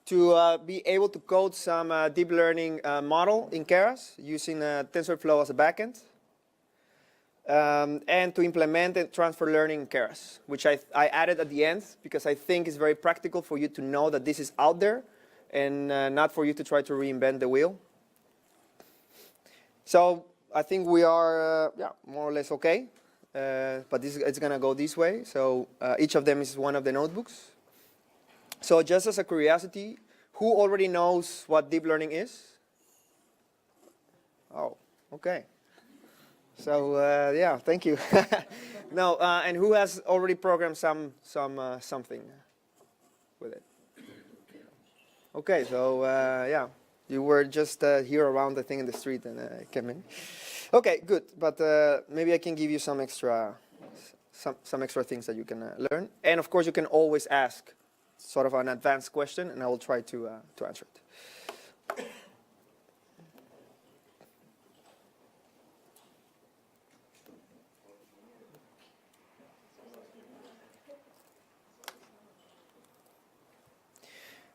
to be able to code some deep learning model in Keras using Tensorflow as a backend. And to implement and transfer learning in Keras, which I added at the end because I think it's very practical for you to know that this is out there and not for you to try to reinvent the wheel. So I think we are more or less okay, but it's going to go this way. So each of them is one of the notebooks. So just as a curiosity, who already knows what deep learning is? Oh, okay. So yeah, thank you. No, and who has already programmed something with it? Okay, so yeah, you were just here around, I think, in the street and came in. Okay, good. But maybe I can give you some extra things that you can learn. And of course, you can always ask sort of an advanced question, and I will try to answer it.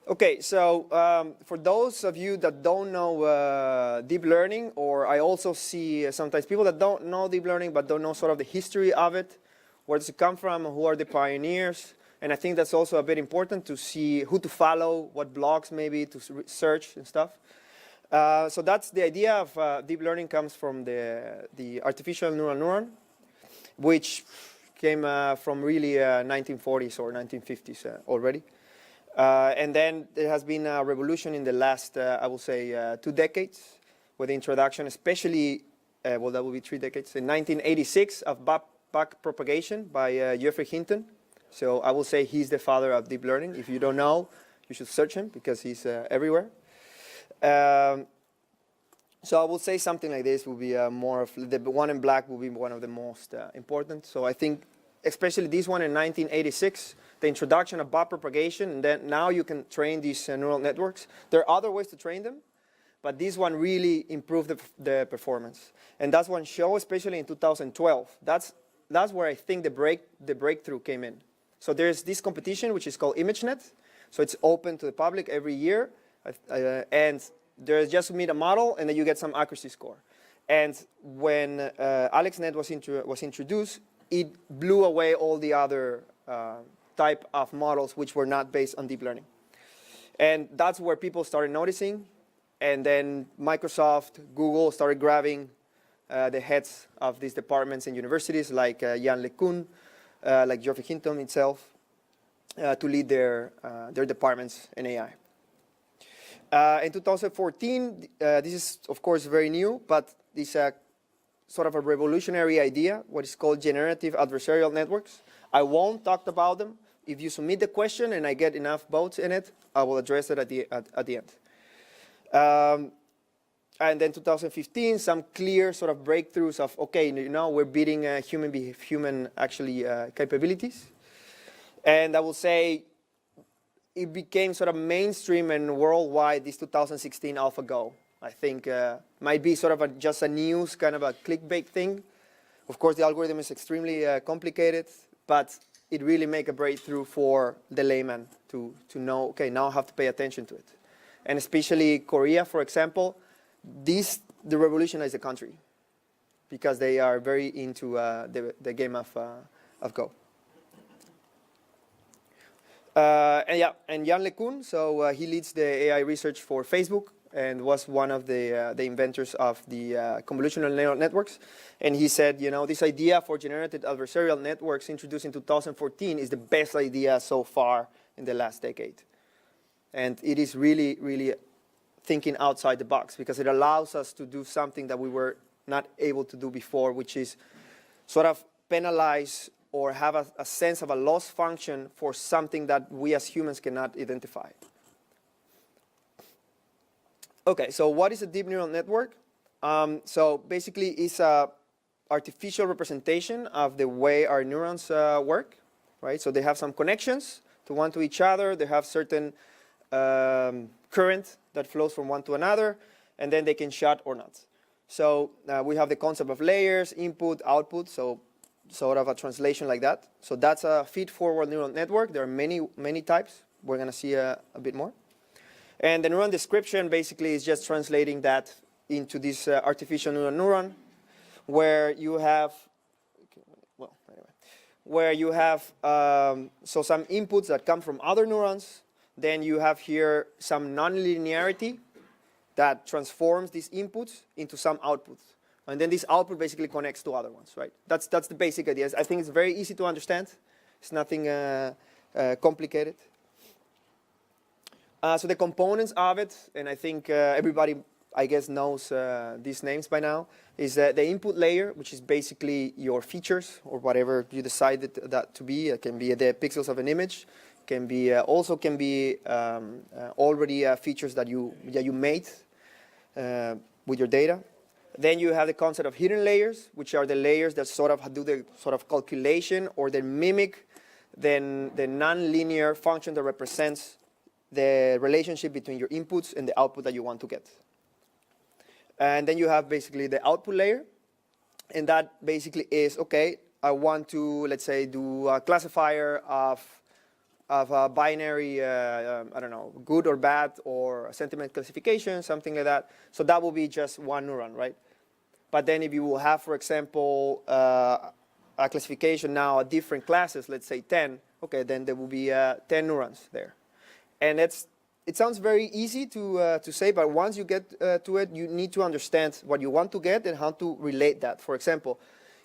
Okay, so for those of you that don't know deep learning, or I also see sometimes people that don't know deep learning but don't know sort of the history of it, where does it come from, who are the pioneers, and I think that's also a bit important to see who to follow, what blogs maybe to search and stuff. So that's the idea of deep learning comes from the artificial neural neuron, which came from really 1940s or 1950s already. And then there has been a revolution in the last, I will say, 2 decades with the introduction, especially, well, that will be 3 decades, in 1986 of backpropagation by Geoffrey Hinton. So I will say he's the father of deep learning. If you don't know, you should search him because he's everywhere. So I will say something like this will be more of, the one in black will be one of the most important. So I think especially this one in 1986, the introduction of backpropagation, and then now you can train these neural networks. There are other ways to train them, but this one really improved the performance. And that's one show, especially in 2012. That's where I think the breakthrough came in. So there's this competition, which is called ImageNet. So it's open to the public every year. And there's just to meet a model, and then you get some accuracy score. And when AlexNet was introduced, it blew away all the other type of models which were not based on deep learning. And that's where people started noticing. And then Microsoft, Google started grabbing the heads of these departments in universities like Jan LeCun, like Geoffrey Hinton itself, to lead their departments in AI. In 2014, this is of course very new, but this sort of a revolutionary idea, what is called generative adversarial networks. I won't talk about them. If you submit the question and I get enough votes in it, I will address it at the end. And then 2015, some clear sort of breakthroughs of, okay, you know, we're beating human actually capabilities. And I will say it became sort of mainstream and worldwide this 2016 AlphaGo. I think might be sort of just a news, kind of a clickbait thing. Of course, the algorithm is extremely complicated, but it really make a breakthrough for the layman to know, okay, now I have to pay attention to it. And especially Korea, for example, they revolutionized the country because they are very into the game of Go. And Jan LeCun, so he leads the AI research for Facebook and was one of the inventors of the convolutional neural networks. And he said, you know, this idea for generative adversarial networks introduced in 2014 is the best idea so far in the last decade. And it is really, really thinking outside the box because it allows us to do something that we were not able to do before, which is sort of penalize or have a sense of a loss function for something that we as humans cannot identify. Okay, so what is a deep neural network? So basically it's an artificial representation of the way our neurons work, right? So they have some connections to each other. They have certain current that flows from one to another, and then they can shut or not. So we have the concept of layers, input, output, so sort of a translation like that. So that's a feed-forward neural network. There are many types. We're going to see a bit more. And the neuron description basically is just translating that into this artificial neuron, where you have, well, anyway, where you have so some inputs that come from other neurons. Then you have here some nonlinearity that transforms these inputs into some outputs. And then this output basically connects to other ones, right? That's the basic idea. I think it's very easy to understand. It's nothing complicated. So the components of it, and I think everybody, I guess, knows these names by now, is the input layer, which is basically your features or whatever you decided that to be. It can be the pixels of an image. Can be also can be already features that you made with your data. Then you have the concept of hidden layers, which are the layers that sort of do the sort of calculation or they mimic the nonlinear function that represents the relationship between your inputs and the output that you want to get. And then you have basically the output layer, and that basically is, okay, I want to, let's say, do a classifier of a binary, I don't know, good or bad, or a sentiment classification, something like that. So that will be just one neuron, right? But then if you will have, for example, a classification now of different classes, let's say 10, okay, then there will be 10 neurons there. And it sounds very easy to say, but once you get to it, you need to understand what you want to get and how to relate that. For example,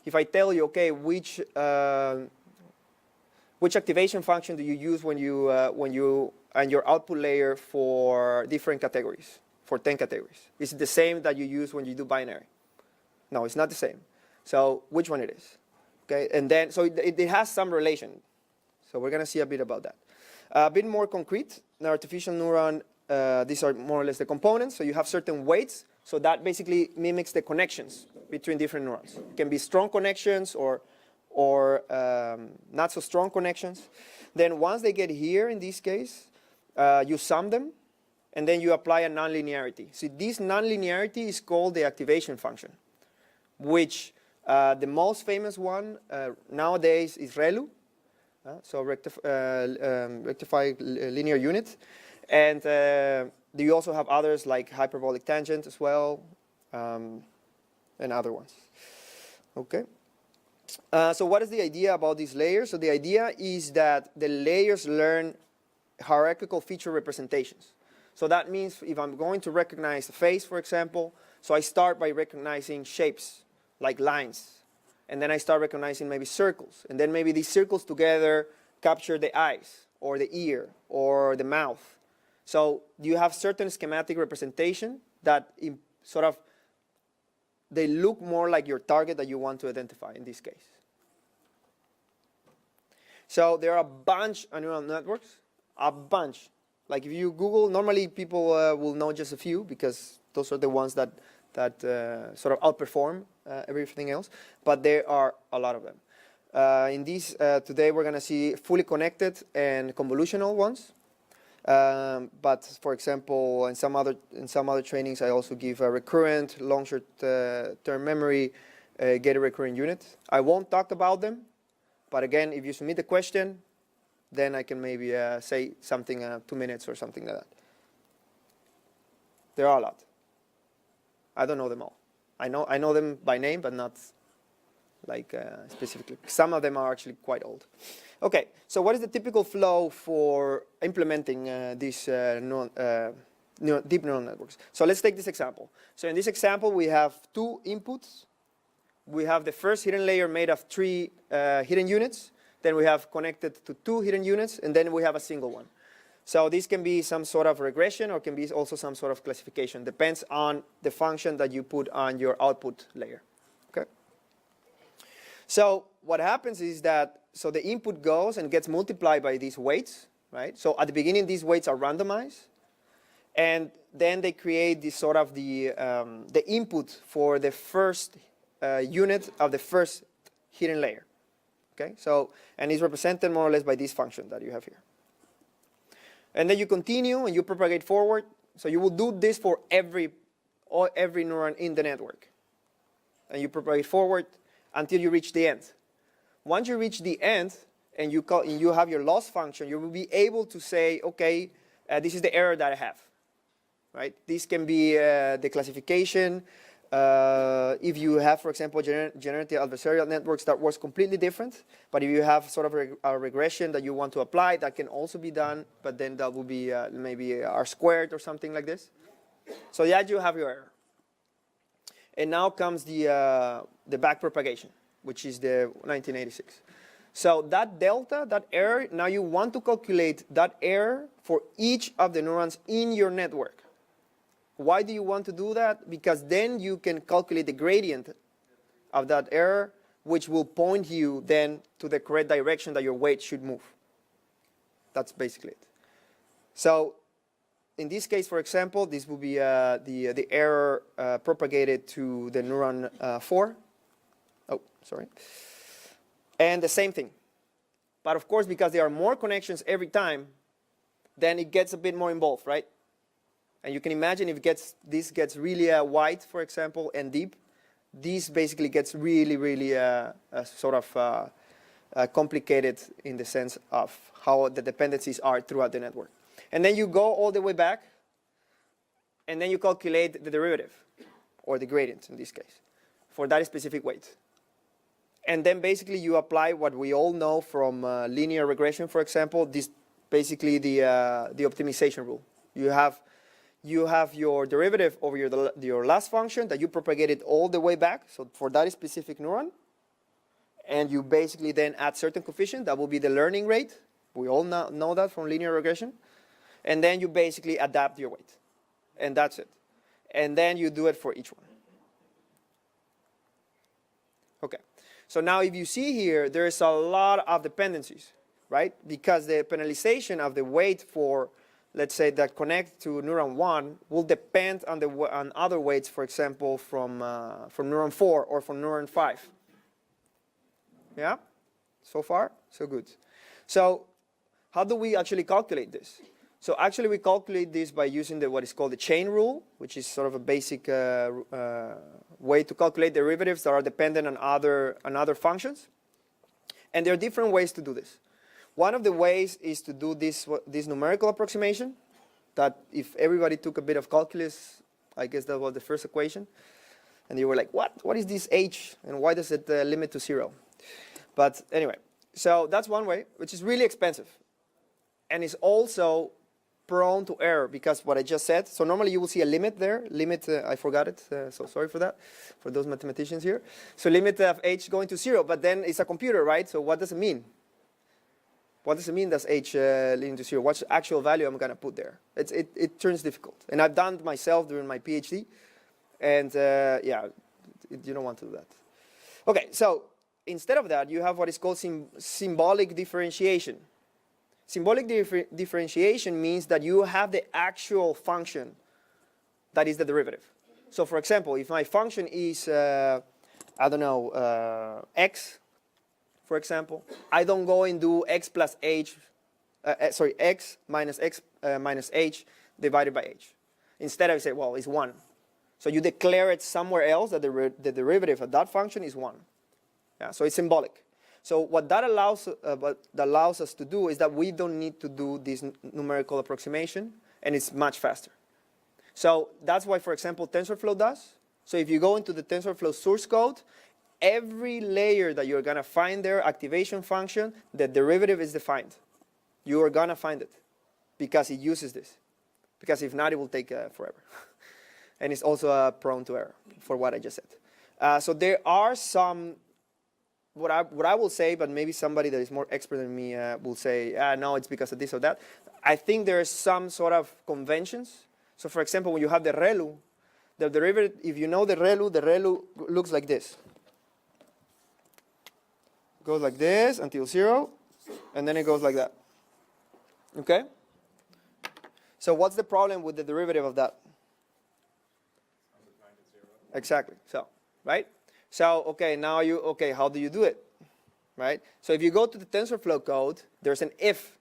if I tell you, okay, which activation function do you use when you and your output layer for different categories, for 10 categories? Is it the same that you use when you do binary? No, it's not the same. So which one it is? Okay, and then so it has some relation. So we're going to see a bit about that. A bit more concrete, the artificial neuron, these are more or less the components. So you have certain weights. So that basically mimics the connections between different neurons. It can be strong connections or not so strong connections. Then once they get here, in this case, you sum them, and then you apply a nonlinearity. So this nonlinearity is called the activation function, which the most famous one nowadays is ReLU, so rectified linear unit. And you also have others like hyperbolic tangent as well, and other ones. Okay. So what is the idea about these layers? So the idea is that the layers learn hierarchical feature representations. So that means if I'm going to recognize a face, for example, so I start by recognizing shapes, like lines. And then I start recognizing maybe circles. And then maybe these circles together capture the eyes, or the ear, or the mouth. So you have certain schematic representation that sort of they look more like your target that you want to identify in this case. So there are a bunch of neural networks, a bunch. Like if you Google, normally people will know just a few because those are the ones that sort of outperform everything else. But there are a lot of them. In these, today we're going to see fully connected and convolutional ones. But for example, in some other trainings, I also give a recurrent, long short-term memory, get a recurrent unit. I won't talk about them, but again, if you submit a question, then I can maybe say something 2 minutes or something like that. There are a lot. I don't know them all. I know them by name, but not like specifically. Some of them are actually quite old. Okay, so what is the typical flow for implementing these deep neural networks? So let's take this example. So in this example, we have 2 inputs. We have the first hidden layer made of 3 hidden units. Then we have connected to 2 hidden units, and then we have a single one. So this can be some sort of regression or can be also some sort of classification. Depends on the function that you put on your output layer. Okay. So what happens is that so the input goes and gets multiplied by these weights, right? So at the beginning, these weights are randomized, and then they create this sort of the input for the first unit of the first hidden layer. Okay, so and it's represented more or less by this function that you have here. And then you continue and you propagate forward. So you will do this for every neuron in the network, and you propagate forward until you reach the end. Once you reach the end and you have your loss function, you will be able to say, okay, this is the error that I have. right? This can be the classification. If you have, for example, generative adversarial networks, that works completely different. But if you have sort of a regression that you want to apply, that can also be done. But then that will be maybe R squared or something like this. So yeah, you have your error. And now comes the backpropagation, which is the 1986. So that delta, that error, now you want to calculate that error for each of the neurons in your network. Why do you want to do that? Because then you can calculate the gradient of that error, which will point you then to the correct direction that your weight should move. That's basically it. So in this case, for example, this will be the error propagated to the neuron 4. Oh, sorry. And the same thing. But of course, because there are more connections every time, then it gets a bit more involved, right? And you can imagine if this gets really wide, for example, and deep, this basically gets really, really sort of complicated in the sense of how the dependencies are throughout the network. And then you go all the way back, and then you calculate the derivative, or the gradient in this case, for that specific weight. And then basically you apply what we all know from linear regression, for example, this basically the optimization rule. You have your derivative over your last function that you propagated all the way back, so for that specific neuron, and you basically then add certain coefficient, that will be the learning rate. We all know that from linear regression. And then you basically adapt your weight. And that's it. And then you do it for each one. Okay. So now if you see here, there is a lot of dependencies, right? Because the penalization of the weight for, let's say, that connect to neuron 1 will depend on other weights, for example, from neuron 4 or from neuron 5. Yeah? So far, so good. So how do we actually calculate this? So actually we calculate this by using what is called the chain rule, which is sort of a basic way to calculate derivatives that are dependent on other functions. And there are different ways to do this. One of the ways is to do this numerical approximation, that if everybody took a bit of calculus, I guess that was the first equation, and you were like, what is this h, and why does it limit to 0? But anyway, so that's one way, which is really expensive. And is also prone to error, because what I just said, so normally you will see a limit there, I forgot it, so sorry for that, for those mathematicians here. So limit of h going to 0, but then it's a computer, right? So what does it mean? What does it mean that's h leading to 0? What's the actual value I'm going to put there? It turns difficult. And I've done it myself during my PhD, and yeah, you don't want to do that. Okay, so instead of that, you have what is called symbolic differentiation. Symbolic differentiation means that you have the actual function that is the derivative. So for example, if my function is, I don't know, x, for example, I don't go and do x plus h, x minus h divided by h. Instead I say, well, it's 1. So you declare it somewhere else that the derivative of that function is 1. Yeah, so it's symbolic. So what that allows us to do is that we don't need to do this numerical approximation, and it's much faster. So that's why, for example, TensorFlow does. So if you go into the TensorFlow source code, every layer that you're going to find there, activation function, the derivative is defined. You are going to find it because it uses this. Because if not, it will take forever. And it's also prone to error for what I just said. So there are some, what I will say, but maybe somebody that is more expert than me will say, no, it's because of this or that. I think there are some sort of conventions. So for example, when you have the ReLU, the derivative, if you know the ReLU looks like this. It goes like this until 0, and then it goes like that. Okay? So what's the problem with the derivative of that? Exactly. So, right? So, okay, now how do you do it? Right? So if you go to the TensorFlow code, there's an if.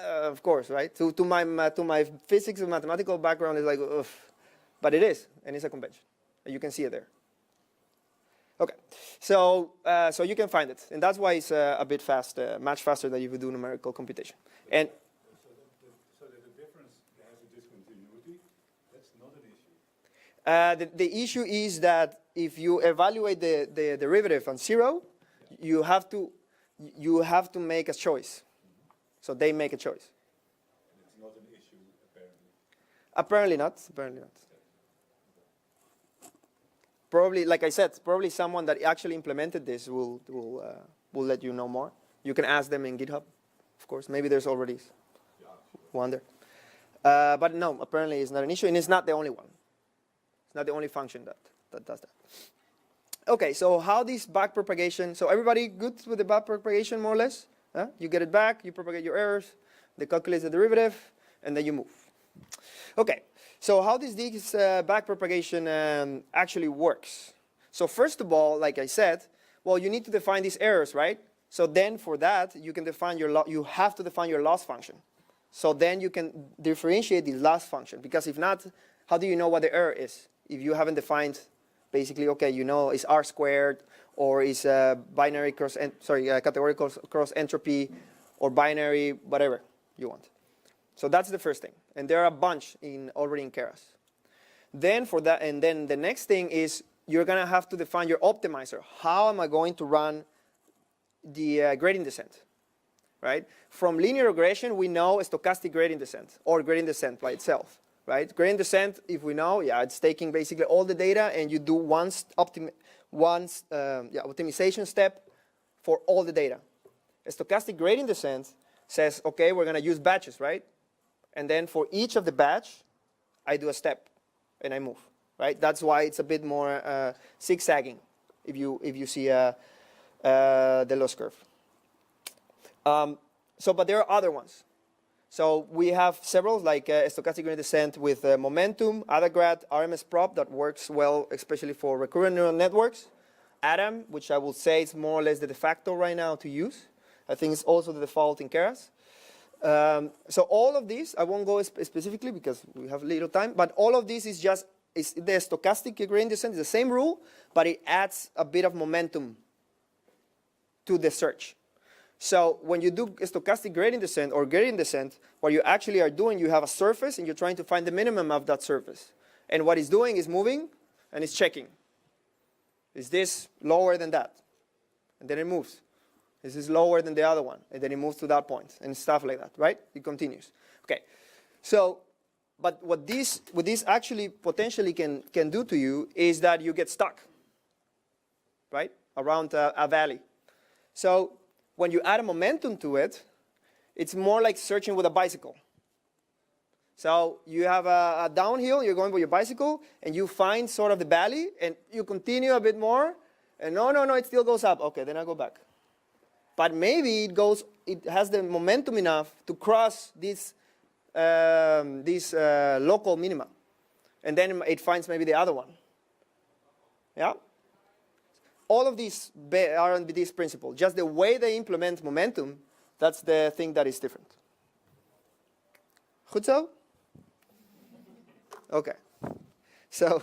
Of course, right? To my physics and mathematical background, it's like, ugh. But it is, and it's a convention. You can see it there. Okay, so you can find it, and that's why it's a bit fast, much faster than if you do numerical computation. And so the difference, The issue is that if you evaluate the derivative on 0, you have to make a choice. So they make a choice. And it's not an issue, apparently. Apparently not. Apparently not. Probably, like I said, probably someone that actually implemented this will let you know more. You can ask them in GitHub, of course. Maybe there's already one there. But no, apparently it's not an issue, and it's not the only one. It's not the only function that does that. Okay, so how this backpropagation, so everybody good with the backpropagation more or less? You get it back, you propagate your errors, they calculate the derivative, and then you move. Okay, so how this backpropagation actually works? So first of all, like I said, well, you need to define these errors, right? So then for that, you can define you have to define your loss function. So then you can differentiate the loss function, because if not, how do you know what the error is? If you haven't defined, basically, okay, you know, is R squared, or is binary cross, categorical cross entropy, or binary, whatever you want. So that's the first thing, and there are a bunch already in Keras. Then for that, and then the next thing is you're gonna have to define your optimizer. How am I going to run the gradient descent, right? From linear regression, we know a stochastic gradient descent, or gradient descent by itself, right? Gradient descent, if we know, it's taking basically all the data, and you do one optimization step for all the data. A stochastic gradient descent says, okay, we're going to use batches, right? And then for each of the batch, I do a step, and I move, right? That's why it's a bit more zigzagging if you see the loss curve. But there are other ones. So we have several, like stochastic gradient descent with momentum, AdaGrad, RMS prop that works well, especially for recurrent neural networks. Adam, which I will say is more or less the de facto right now to use. I think it's also the default in Keras. So all of these, I won't go specifically because we have little time, but all of this is just the stochastic gradient descent is the same rule, but it adds a bit of momentum to the search. So when you do a stochastic gradient descent or gradient descent, what you actually are doing, you have a surface and you're trying to find the minimum of that surface. And what it's doing is moving and it's checking. Is this lower than that? And then it moves. Is this lower than the other one? And then it moves to that point and stuff like that, right? It continues. Okay. So, but what this actually potentially can do to you is that you get stuck, right? Around a valley. So when you add a momentum to it, it's more like searching with a bicycle. So you have a downhill, you're going with your bicycle, and you find sort of the valley, and you continue a bit more, and no, it still goes up. Okay, then I go back. But maybe it has the momentum enough to cross this local minima. And then it finds maybe the other one. Yeah? All of these are on this principle. Just the way they implement momentum, that's the thing that is different. Goed zo? Okay. So,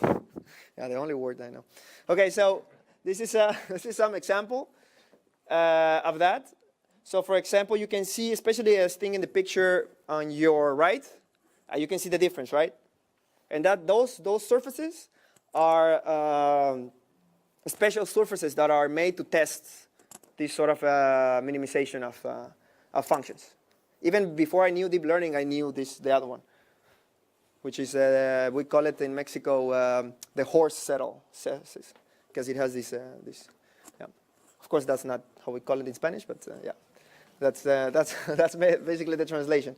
yeah, the only word I know. Okay, so this is some example of that. So, for example, you can see, especially as thing in the picture on your right, you can see the difference, right? And that those surfaces are special surfaces that are made to test this sort of minimization of functions. Even before I knew deep learning, I knew the other one, which is, we call it in Mexico the horse saddle, because it has this. Yeah. Of course, that's not how we call it in Spanish, but yeah, that's basically the translation.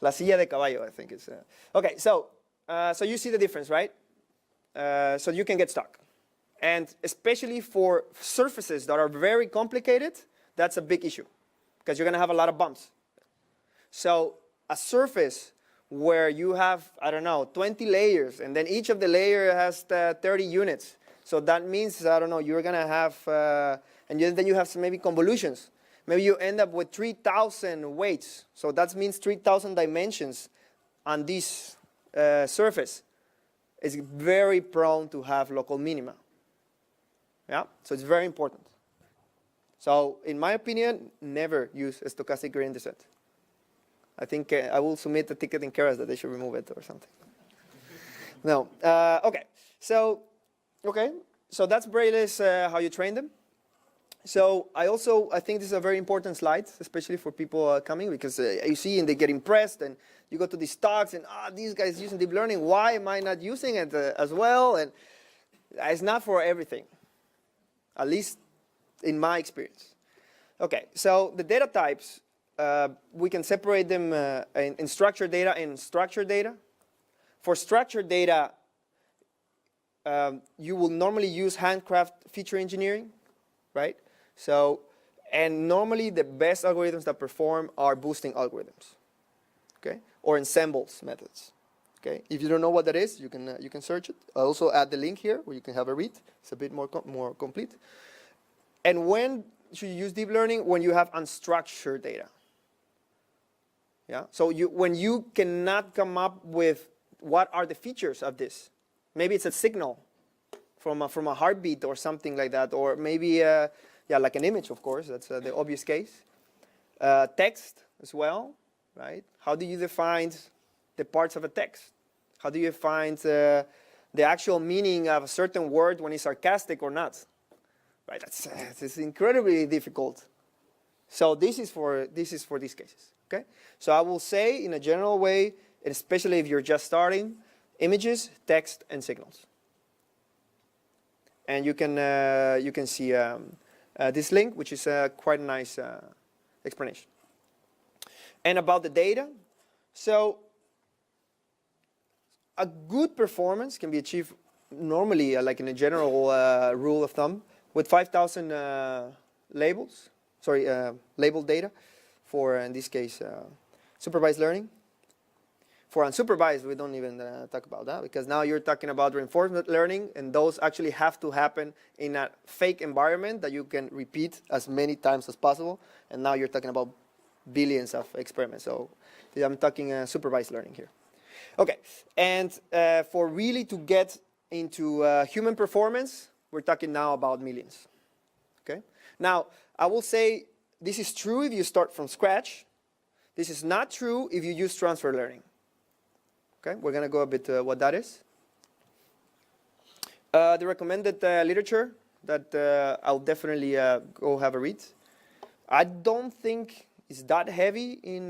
La silla de caballo, I think is. Okay, so you see the difference, right? So you can get stuck. And especially for surfaces that are very complicated, that's a big issue, because you're going to have a lot of bumps. So a surface where you have, I don't know, 20 layers, and then each of the layer has 30 units. So that means, I don't know, you're going to have, and then you have some maybe convolutions. Maybe you end up with 3,000 weights. So that means 3,000 dimensions on this surface. It's very prone to have local minima. Yeah, so it's very important. So in my opinion, never use a stochastic gradient descent. I think I will submit a ticket in Keras that they should remove it or something. No, okay. So, okay, so that's Braille's how you train them. So I think this is a very important slide, especially for people coming, because you see and they get impressed, and you go to these talks and these guys using deep learning. Why am I not using it as well? And it's not for everything, at least in my experience. Okay, so the data types, we can separate them in structured data and structured data. For structured data, you will normally use handcraft feature engineering, right? So, and normally the best algorithms that perform are boosting algorithms, okay, or ensembles methods, okay. If you don't know what that is, you can search it. I also add the link here where you can have a read. It's a bit more complete. And when should you use deep learning? When you have unstructured data. Yeah. So when you cannot come up with what are the features of this, maybe it's a signal from a heartbeat or something like that, or maybe like an image, of course. That's the obvious case. Text as well, right? How do you define the parts of a text? How do you find the actual meaning of a certain word when it's sarcastic or not? Right? That's incredibly difficult. So this is for these cases. Okay. So I will say in a general way, especially if you're just starting, images, text, and signals. And you can see this link, which is quite a nice explanation. And about the data, so a good performance can be achieved normally, like in a general rule of thumb, with 5,000 labeled data for, in this case, supervised learning. For unsupervised, we don't even talk about that, because now you're talking about reinforcement learning, and those actually have to happen in a fake environment that you can repeat as many times as possible. And now you're talking about billions of experiments. So I'm talking supervised learning here. Okay, and for really to get into human performance, we're talking now about millions. Okay, now I will say this is true if you start from scratch. This is not true if you use transfer learning. Okay, we're going to go a bit what that is. The recommended literature that I'll definitely go have a read. I don't think it's that heavy in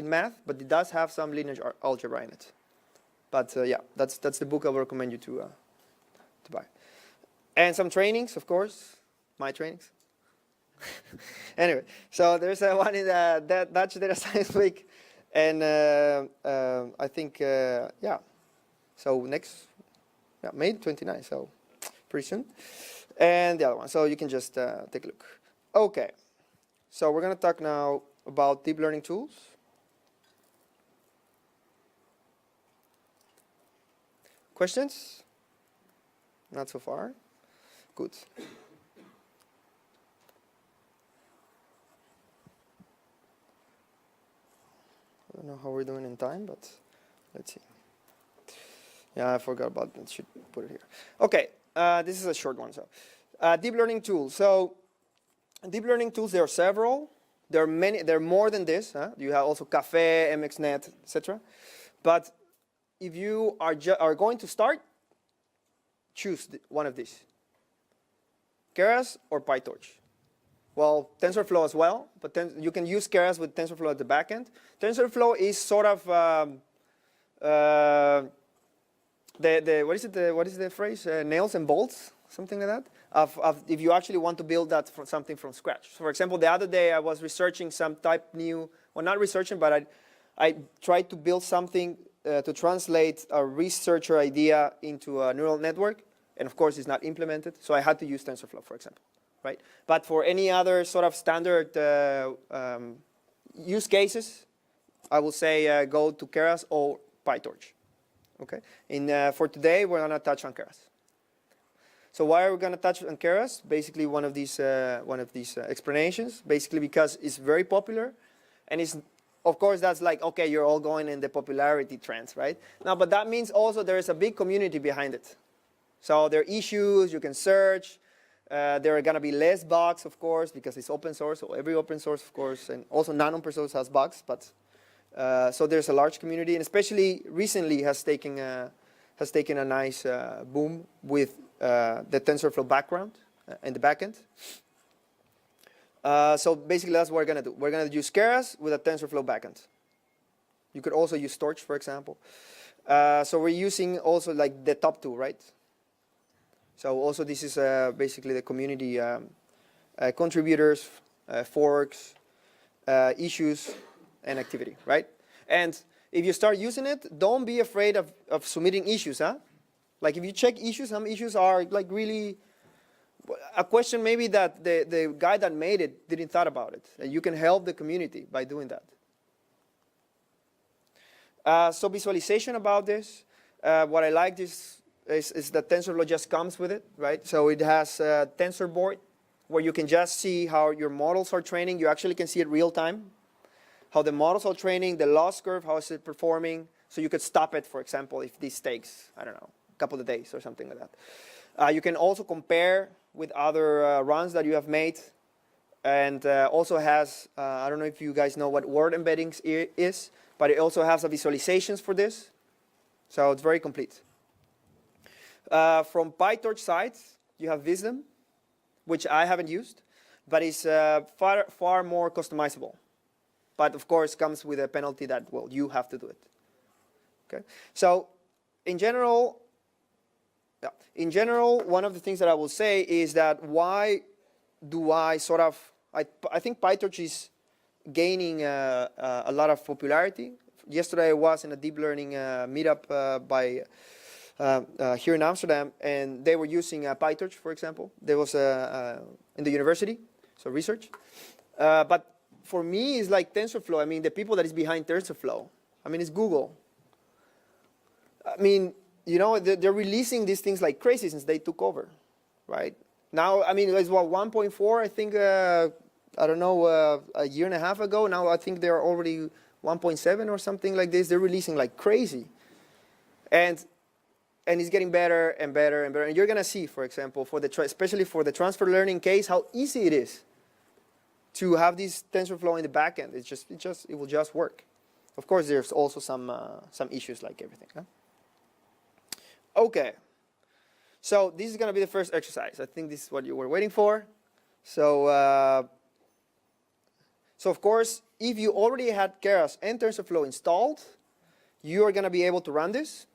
math, but it does have some linear algebra in it. But yeah, that's the book I would recommend you to buy. And some trainings, of course, my trainings. Anyway, so there's one in the Dutch Data Science Week. And I think, yeah, so next, May 29th, so pretty soon. And the other one, so you can just take a look. Okay, so we're going to talk now about deep learning tools. Questions? Not so far? Good. I don't know how we're doing in time, but let's see. Yeah, I forgot about that. Should put it here. Okay, this is a short one. So, deep learning tools. So, deep learning tools. There are several. There are many. There are more than this. You have also Café, MXNet, etc. But if you are going to start, choose one of these: Keras or PyTorch. Well, TensorFlow as well, but you can use Keras with TensorFlow at the back end. TensorFlow is sort of what is the phrase? Nails and bolts, something like that. Of if you actually want to build that from something from scratch. So for example, the other day I was researching some not researching, but I tried to build something to translate a researcher idea into a neural network, and of course it's not implemented. So I had to use TensorFlow, for example. Right? But for any other sort of standard use cases, I will say go to Keras or PyTorch. Okay? For today, we're going to touch on Keras. So why are we going to touch on Keras? Basically, one of these explanations. Basically, because it's very popular, and it's, of course, that's like, okay, you're all going in the popularity trends, right? Now, but that means also there is a big community behind it. So there are issues you can search. There are going to be less bugs, of course, because it's open source. So every open source, of course, and also non-open source has bugs. But so there's a large community, and especially recently has has taken a nice boom with the TensorFlow background in the backend. So basically that's what we're going to do. We're going to use Keras with a TensorFlow backend. You could also use Torch, for example. So we're using also like the top two, right? So also this is basically the community contributors, forks, issues, and activity, right? And if you start using it, don't be afraid of submitting issues, huh? Like if you check issues, some issues are like really a question maybe that the guy that made it didn't thought about it. And you can help the community by doing that. So visualization about this. What I like is that TensorFlow just comes with it, right? So it has a tensor board where you can just see how your models are training. You actually can see it real time. How the models are training, the loss curve, how is it performing. So you could stop it, for example, if this takes, I don't know, a couple of days or something like that. You can also compare with other runs that you have made. And also has, I don't know if you guys know what word embeddings is, but it also has visualizations for this. So it's very complete. From PyTorch side, you have Wisdom, which I haven't used, but it's far more customizable. But of course, comes with a penalty that, well, you have to do it. Okay. So in general, one of the things that I will say is that why do I sort of, I think PyTorch is gaining a lot of popularity. Yesterday I was in a deep learning meetup here in Amsterdam, and they were using PyTorch, for example. There was in the university, so research. But for me, it's like TensorFlow. I mean, the people that is behind TensorFlow. I mean, it's Google. I mean, you know, they're releasing these things like crazy since they took over, right? Now, I mean, it's what, 1.4, I think, I don't know, a year and a half ago. Now I think they're already 1.7 or something like this. They're releasing like crazy. And it's getting better and better and better. And you're going to see, for example, especially for the transfer learning case, how easy it is to have this TensorFlow in the backend. It will just work. Of course, there's also some issues like everything. Huh? Okay. So this is going to be the first exercise. I think this is what you were waiting for. So of course, if you already had Keras and TensorFlow installed, you are going to be able to run this.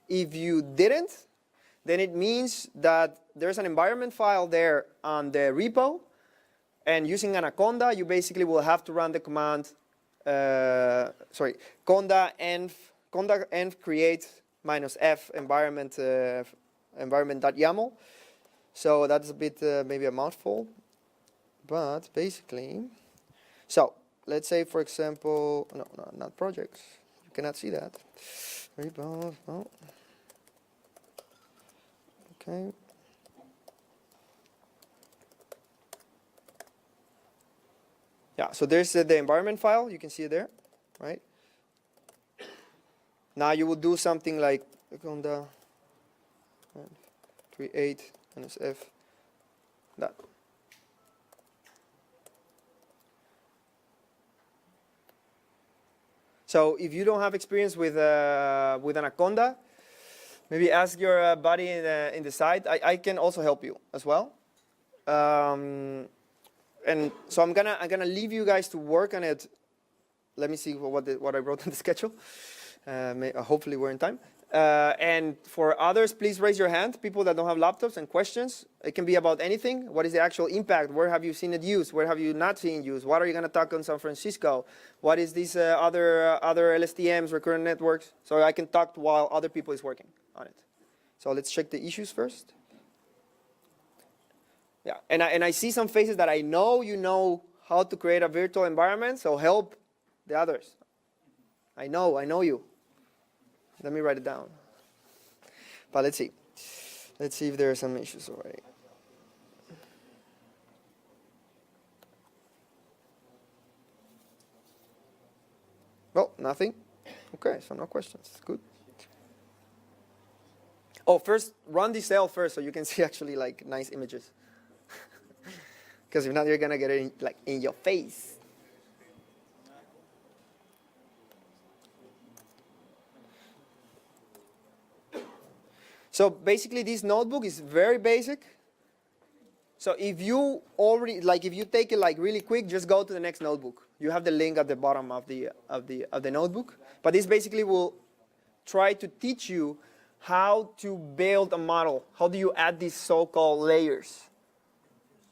If you didn't, then it means that there's an environment file there on the repo, and using Anaconda, you basically will have to run the command, conda env create -f environment.yaml. So that's a bit maybe a mouthful, but basically, so let's say, for example, no, not projects. You cannot see that. Repo, no. Okay. Yeah, so there's the environment file. You can see it there, right? Now you will do something like conda create -f that. So if you don't have experience with Anaconda, maybe ask your buddy in the side. I can also help you as well. And so I'm gonna leave you guys to work on it. Let me see what I wrote in the schedule. Hopefully we're in time. And for others, please raise your hand. People that don't have laptops and questions. It can be about anything. What is the actual impact? Where have you seen it used? Where have you not seen it used? What are you going to talk on San Francisco? What is these other LSTMs, recurrent networks? So I can talk while other people is working on it. So let's check the issues first. Yeah, and I see some faces that I know you know how to create a virtual environment. So help the others. I know you. Let me write it down. But let's see. Let's see if there are some issues already. Well, nothing. Okay, so no questions. Good. Oh, first, run the cell first so you can see actually like nice images. Because if not, you're going to get it in your face. So basically this notebook is very basic. So if you already, like if you take it like really quick, just go to the next notebook. You have the link at the bottom of the notebook. But this basically will try to teach you how to build a model. How do you add these so-called layers?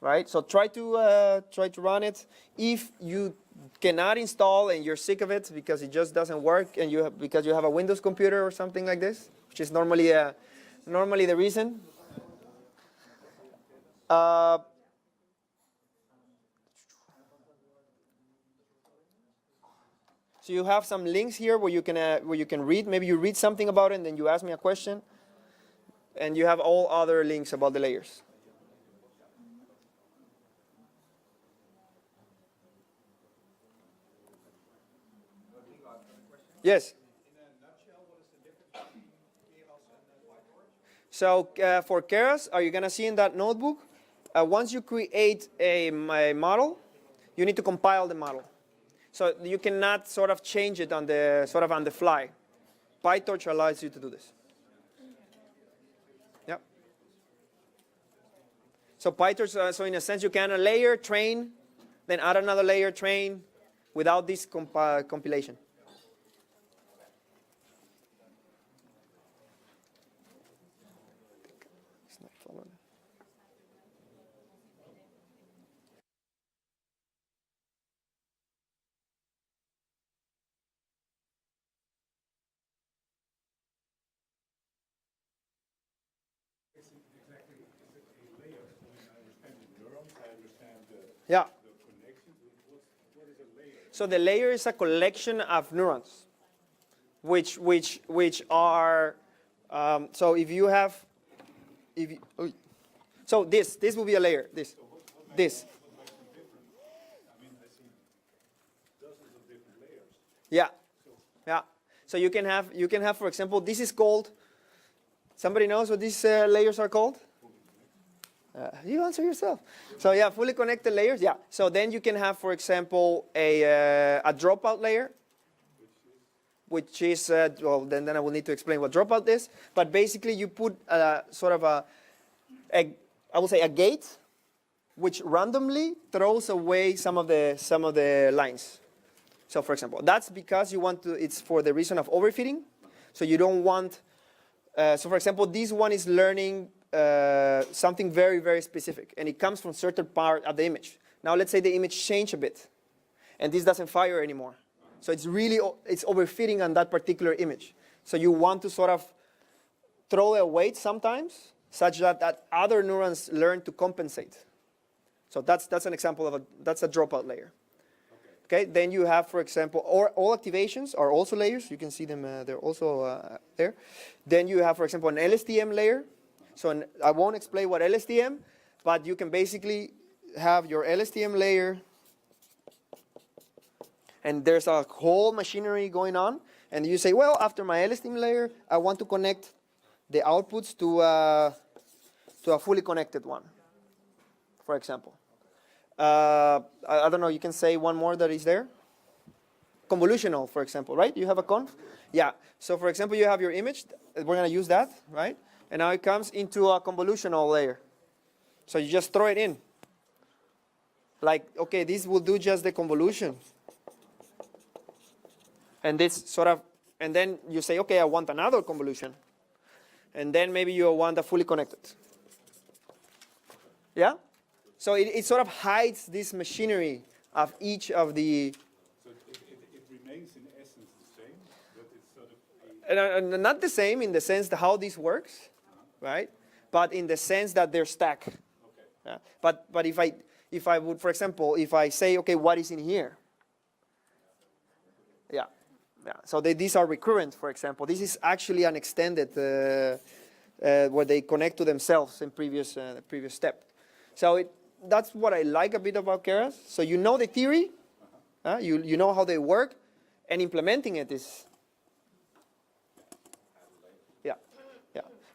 Right? So try to run it. If you cannot install and you're sick of it because it just doesn't work, and because you have a Windows computer or something like this, which is normally the reason. So you have some links here where you can read. Maybe you read something about it and then you ask me a question. And you have all other links about the layers. Yes. So for Keras, are you going to see in that notebook, once you create a model, you need to compile the model. So you cannot sort of change it on the fly. PyTorch allows you to do this. Yeah. So PyTorch, so in a sense, you can layer, train, then add another layer, train, without this compilation. It's not following. Yeah. So the layer is a collection of neurons, which are so if you have so this will be a layer. This. Yeah, yeah. So you can have for example, this is called. Somebody knows what these layers are called? You answer yourself. So yeah, fully connected layers. Yeah. So then you can have, for example, a dropout layer, which is well. Then I will need to explain what dropout is. But basically, you put sort of I will say a gate, which randomly throws away some of the lines. So for example, that's because you want to. It's for the reason of overfitting. So you don't want. So for example, this one is learning something very, very specific, and it comes from certain part of the image. Now let's say the image changed a bit, and this doesn't fire anymore. So it's overfitting on that particular image. So you want to sort of throw a weight sometimes, such that other neurons learn to compensate. So that's an example of that's a dropout layer. Okay, then you have, for example, all activations are also layers. You can see them, they're also there. Then you have, for example, an LSTM layer. So I won't explain what LSTM, but you can basically have your LSTM layer, and there's a whole machinery going on. And you say, well, after my LSTM layer, I want to connect the outputs to a fully connected one, for example. I don't know, you can say one more that is there. Convolutional, for example, right? You have a conv? Yeah. So for example, you have your image. We're going to use that, right? And now it comes into a convolutional layer. So you just throw it in. Like, okay, this will do just the convolution. And this sort of, and then you say, okay, I want another convolution. And then maybe you want a fully connected. Yeah? So it sort of hides this machinery of each of the. So it remains in essence the same, but it's sort of not the same in the sense that how this works, right? But in the sense that they're stacked. okay. Yeah? But if I would, for example, if I say, okay, what is in here? Yeah. Yeah. So these are recurrent, for example. This is actually an extended where they connect to themselves in previous step. So that's what I like a bit about Keras. So you know the theory, you know how they work, and implementing it is, yeah.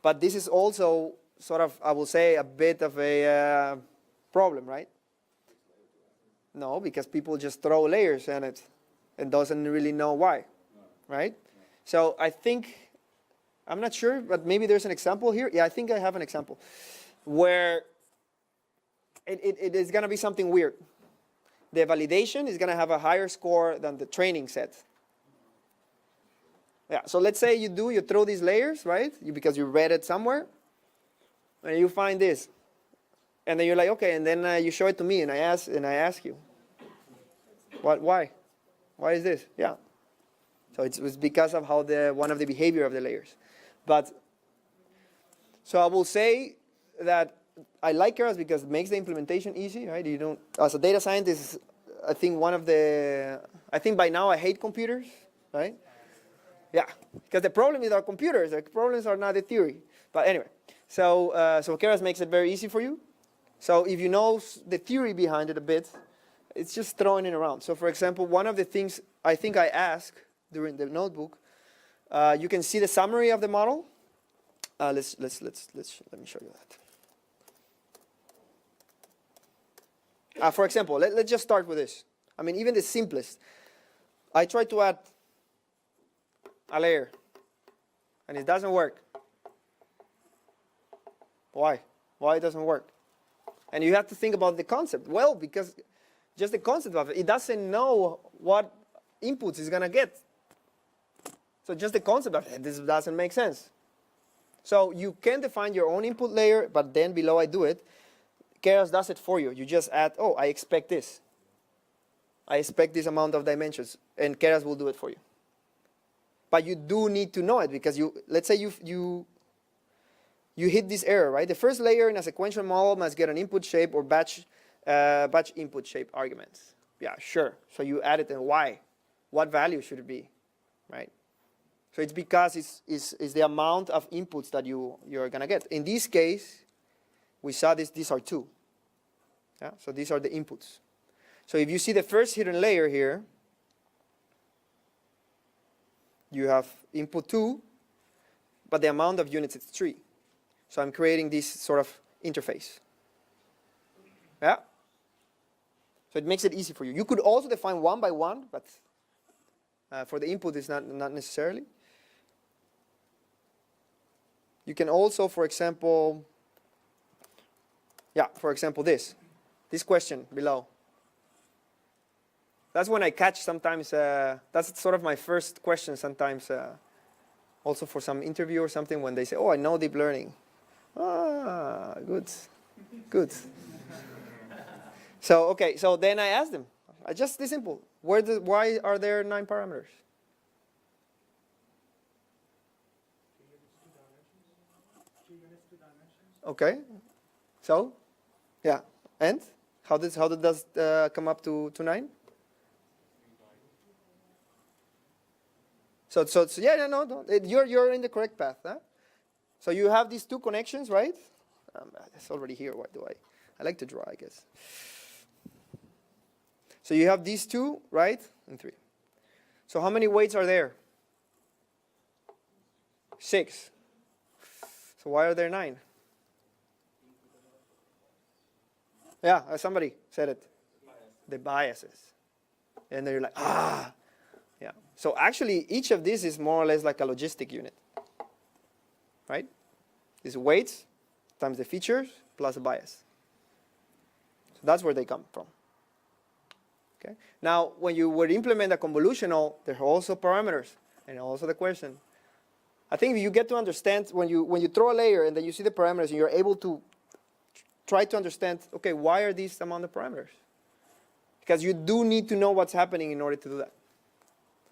But this is also sort of, I will say, a bit of a problem, right? No, because people just throw layers in it and doesn't really know why, right? So I think I'm not sure, but maybe there's an example here. Yeah, I think I have an example where it is going to be something weird. The validation is going to have a higher score than the training set. Yeah, so let's say you throw these layers, right? Because you read it somewhere, and you find this. And then you're like, okay, and then you show it to me, and I ask you, why? Why is this? Yeah. So it's because of how one of the behavior of the layers. But, so I will say that I like Keras because it makes the implementation easy, right? You don't, as a data scientist, I think I think by now I hate computers, right? Yeah, because the problem is our computers. The problems are not the theory. But anyway, so Keras makes it very easy for you. So if you know the theory behind it a bit, it's just throwing it around. So for example, one of the things I think I ask during the notebook, you can see the summary of the model. Let me show you that. For example, let's just start with this. I mean, even the simplest. I try to add a layer, and it doesn't work. Why? Why it doesn't work? And you have to think about the concept. Well, because just the concept of it doesn't know what inputs it's going to get. So just the concept of it, this doesn't make sense. So you can define your own input layer, but then below I do it, Keras does it for you. You just add, oh, I expect this. I expect this amount of dimensions, and Keras will do it for you. But you do need to know it because let's say you hit this error, right? The first layer in a sequential model must get an input shape or batch input shape arguments. Yeah, sure. So you add it, and why? What value should it be, right? So it's because it's the amount of inputs that you're gonna get. In this case, we saw these are 2. Yeah, so these are the inputs. So if you see the first hidden layer here, you have input 2, but the amount of units is 3. So I'm creating this sort of interface. Yeah? So it makes it easy for you. You could also define 1 by 1, but for the input it's not necessarily. You can also, for example, this question below. That's when I catch sometimes, that's sort of my first question sometimes, also for some interview or something, when they say, oh, I know deep learning. Ah, good. So, okay, so then I ask them, just this simple, why are there 9 parameters? Okay, so, yeah, and how does come up to 9? So yeah, no, you're in the correct path. Huh? So you have these 2 connections, right? It's already here. Why do I like to draw, I guess. So you have these 2, right, and 3. So how many weights are there? 6. So why are there 9? Yeah, somebody said it. The biases. And then you're like, ah. Yeah. So actually, each of these is more or less like a logistic unit. Right? These weights times the features plus a bias. So that's where they come from. Okay. Now, when you would implement a convolutional, there are also parameters and also the question. I think you get to understand when you throw a layer and then you see the parameters and you're able to try to understand, okay, why are these among the parameters? Because you do need to know what's happening in order to do that.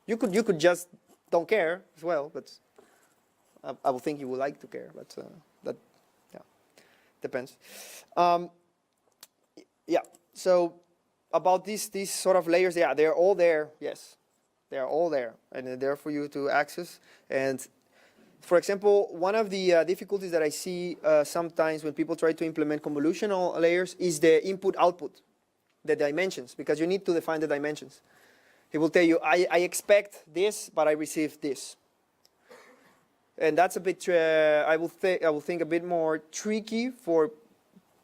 You could just don't care as well, but I would think you would like to care, but that depends. Yeah. So about these sort of layers, yeah, they're all there. Yes, they are all there, and they're there for you to access. And for example, one of the difficulties that I see sometimes when people try to implement convolutional layers is the input-output, the dimensions, because you need to define the dimensions. He will tell you, I expect this, but I receive this. And that's a bit, I will think a bit more tricky for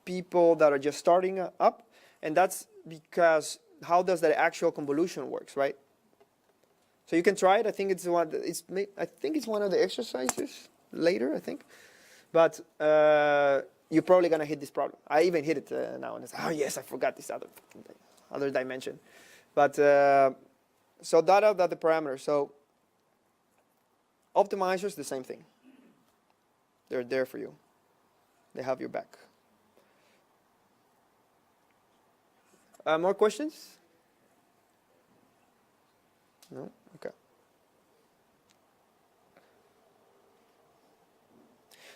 people that are just starting up. And that's because how does the actual convolution works, right? So you can try it. I think it's one of the exercises. later, I think. But you're probably going to hit this problem. I even hit it now, and it's, oh yes, I forgot this other dimension. But so that are the parameters. So optimizers, the same thing. They're there for you. They have your back. More questions? No? Okay.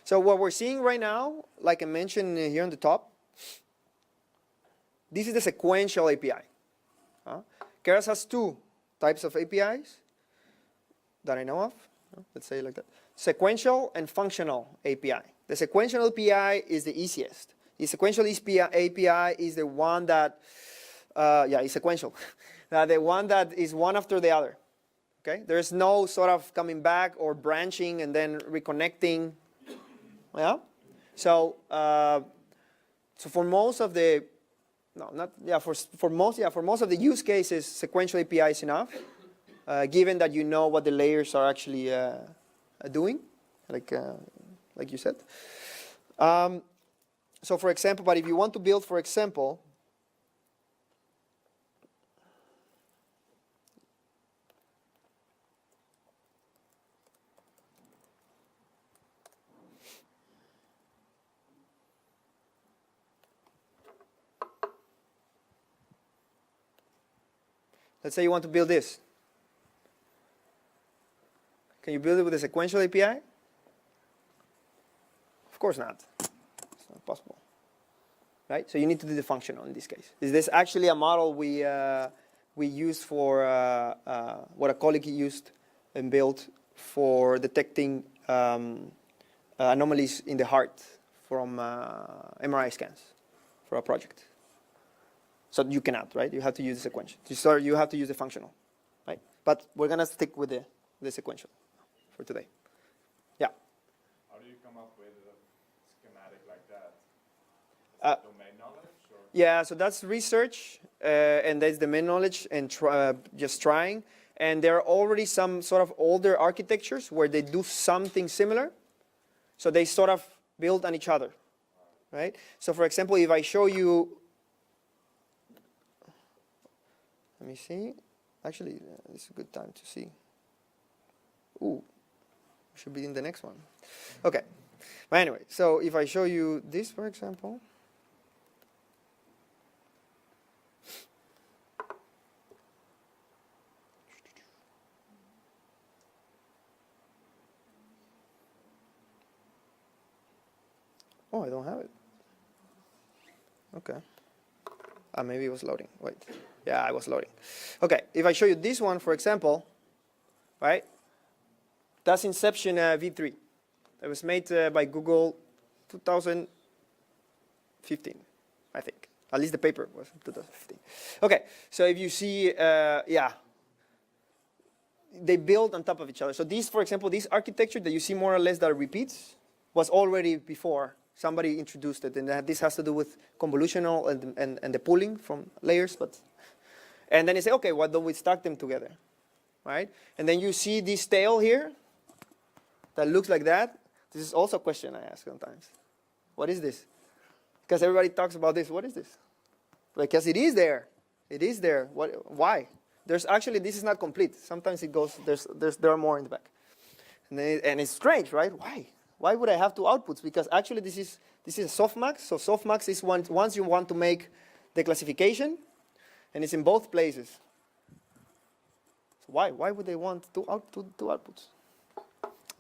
So what we're seeing right now, like I mentioned here on the top, this is the sequential API. Keras has two types of APIs that I know of. Let's say it like that. Sequential and functional API. The sequential API is the easiest. The sequential API is the one that, it's sequential. The one that is one after the other. Okay? There's no sort of coming back or branching and then reconnecting. Yeah. So, for most of the, for most of the use cases, sequential API is enough, given that you know what the layers are actually doing, like you said. So, for example, but if you want to build, for example, let's say you want to build this. Can you build it with a sequential API? Of course not. It's not possible. Right? So you need to do the functional in this case. Is this actually a model we used for what a colleague used and built for detecting anomalies in the heart from MRI scans for a project. So you cannot, right? You have to use the sequential. You have to use the functional, right? But we're going to stick with the sequential for today. Yeah. How do you come up with a schematic like that? Is that domain knowledge? Or? Yeah, so that's research, and that's domain knowledge and just trying. And there are already some sort of older architectures where they do something similar. So they sort of build on each other, right? So for example, if I show you, let me see. Actually, it's a good time to see. Ooh, should be in the next one. Okay. But anyway, so if I show you this, for example. Oh, I don't have it. Okay. Maybe it was loading. Wait. Yeah, I was loading. Okay, if I show you this one, for example, right? That's Inception V3. It was made by Google 2015, I think. At least the paper was 2015. Okay, so if you see, they build on top of each other. So this, for example, this architecture that you see more or less that repeats was already before. Somebody introduced it, and this has to do with convolutional and the pooling from layers. And then you say, okay, why don't we stack them together, right? And then you see this tail here that looks like that. This is also a question I ask sometimes. What is this? Because everybody talks about this. What is this? Because it is there. It is there. Why? There's actually, this is not complete. Sometimes it goes, there are more in the back. And it's strange, right? Why? Why would I have two outputs? Because actually this is a softmax. So softmax is once you want to make the classification, and it's in both places. So why? Why would they want two outputs?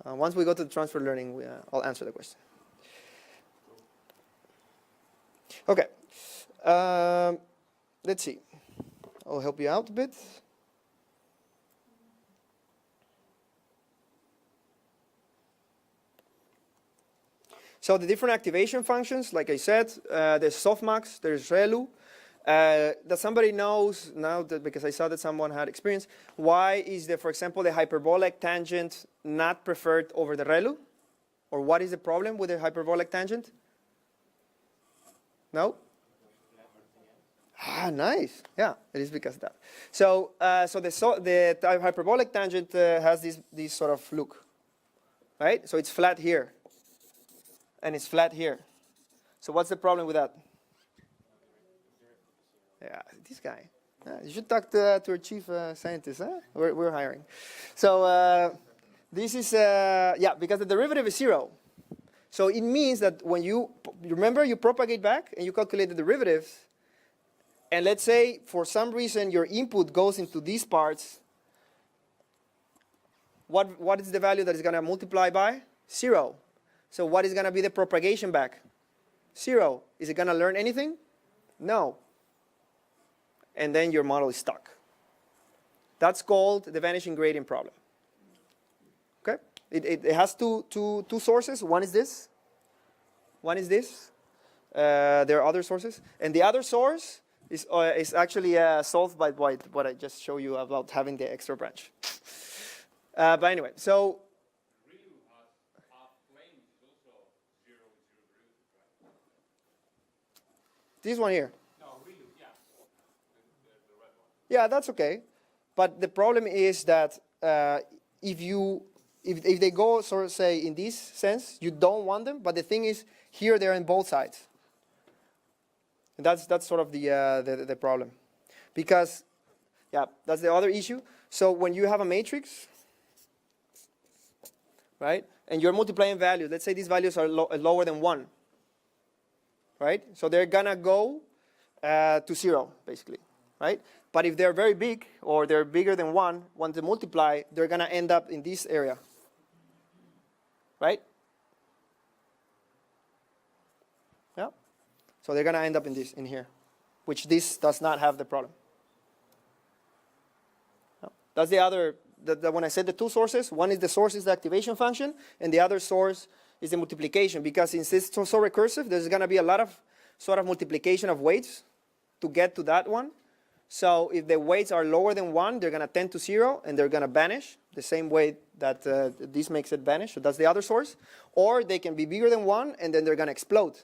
Once we go to the transfer learning, I'll answer the question. Okay. Let's see. I'll help you out a bit. So the different activation functions, like I said, there's softmax, there's ReLU. That somebody knows now, that because I saw that someone had experience, why is for example, the hyperbolic tangent not preferred over the ReLU? Or what is the problem with the hyperbolic tangent? No? Ah, nice. Yeah, it is because of that. So, the hyperbolic tangent has this sort of look. right? So it's flat here, and it's flat here. So what's the problem with that? Yeah, this guy. You should talk to our chief scientist. Huh? We're hiring. So this is, yeah, because the derivative is 0. So it means that when you remember, you propagate back and you calculate the derivatives. And let's say for some reason your input goes into these parts. What is the value that is going to multiply by? 0. So what is going to be the propagation back? 0. Is it going to learn anything? No. And then your model is stuck. That's called the vanishing gradient problem. Okay? It has two sources. One is this. One is this. There are other sources. And the other source is actually solved by what I just showed you about having the extra branch. But anyway, so this one here. Yeah, that's okay. But the problem is that if they go sort of say in this sense, you don't want them. But the thing is, here they're on both sides. And that's sort of the problem, because yeah, that's the other issue. So when you have a matrix, right, and you're multiplying values, let's say these values are lower than 1, right? So they're gonna go to 0 basically, right? But if they're very big, or they're bigger than 1, when they multiply, they're going to end up in this area. Right? Yeah? So they're going to end up in here, which this does not have the problem. Yeah. That's the other, when I said the two sources, one is the source is the activation function, and the other source is the multiplication. Because since it's so recursive, there's going to be a lot of sort of multiplication of weights to get to that one. So if the weights are lower than 1, they're going to tend to 0, and they're going to vanish the same way that this makes it vanish. So that's the other source. Or they can be bigger than 1, and then they're going to explode.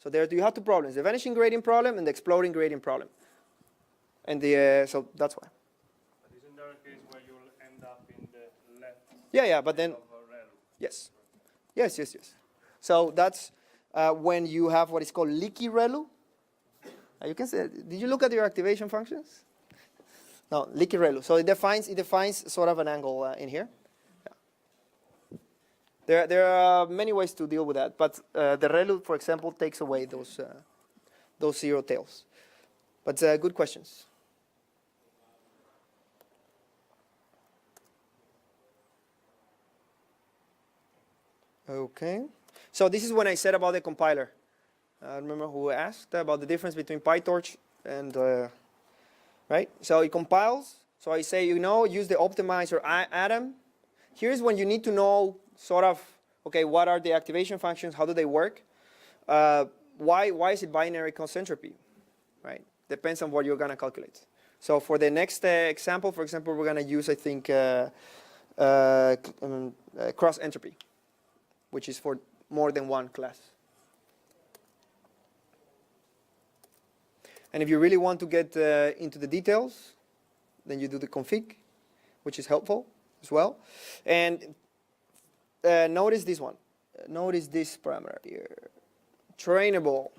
So there you have two problems: the vanishing gradient problem and the exploding gradient problem. And so that's why. But isn't there a case where you'll end up in the left? Yeah, but then yes. So that's when you have what is called leaky ReLU. You can say, did you look at your activation functions? No, leaky ReLU. So it defines sort of an angle in here. Yeah. There are many ways to deal with that, but the ReLU, for example, takes away those 0 tails. But good questions. Okay. So this is when I said about the compiler. I remember who asked about the difference between PyTorch and, right? So it compiles. So I say, use the optimizer Atom. Here's when you need to know sort of, okay, what are the activation functions? How do they work? Why is it binary concentropy, right? Depends on what you're going to calculate. So for the next example, for example, we're going to use, I think, cross entropy, which is for more than one class. And if you really want to get into the details, then you do the config, which is helpful as well. And notice this one. Notice this parameter here. Trainable.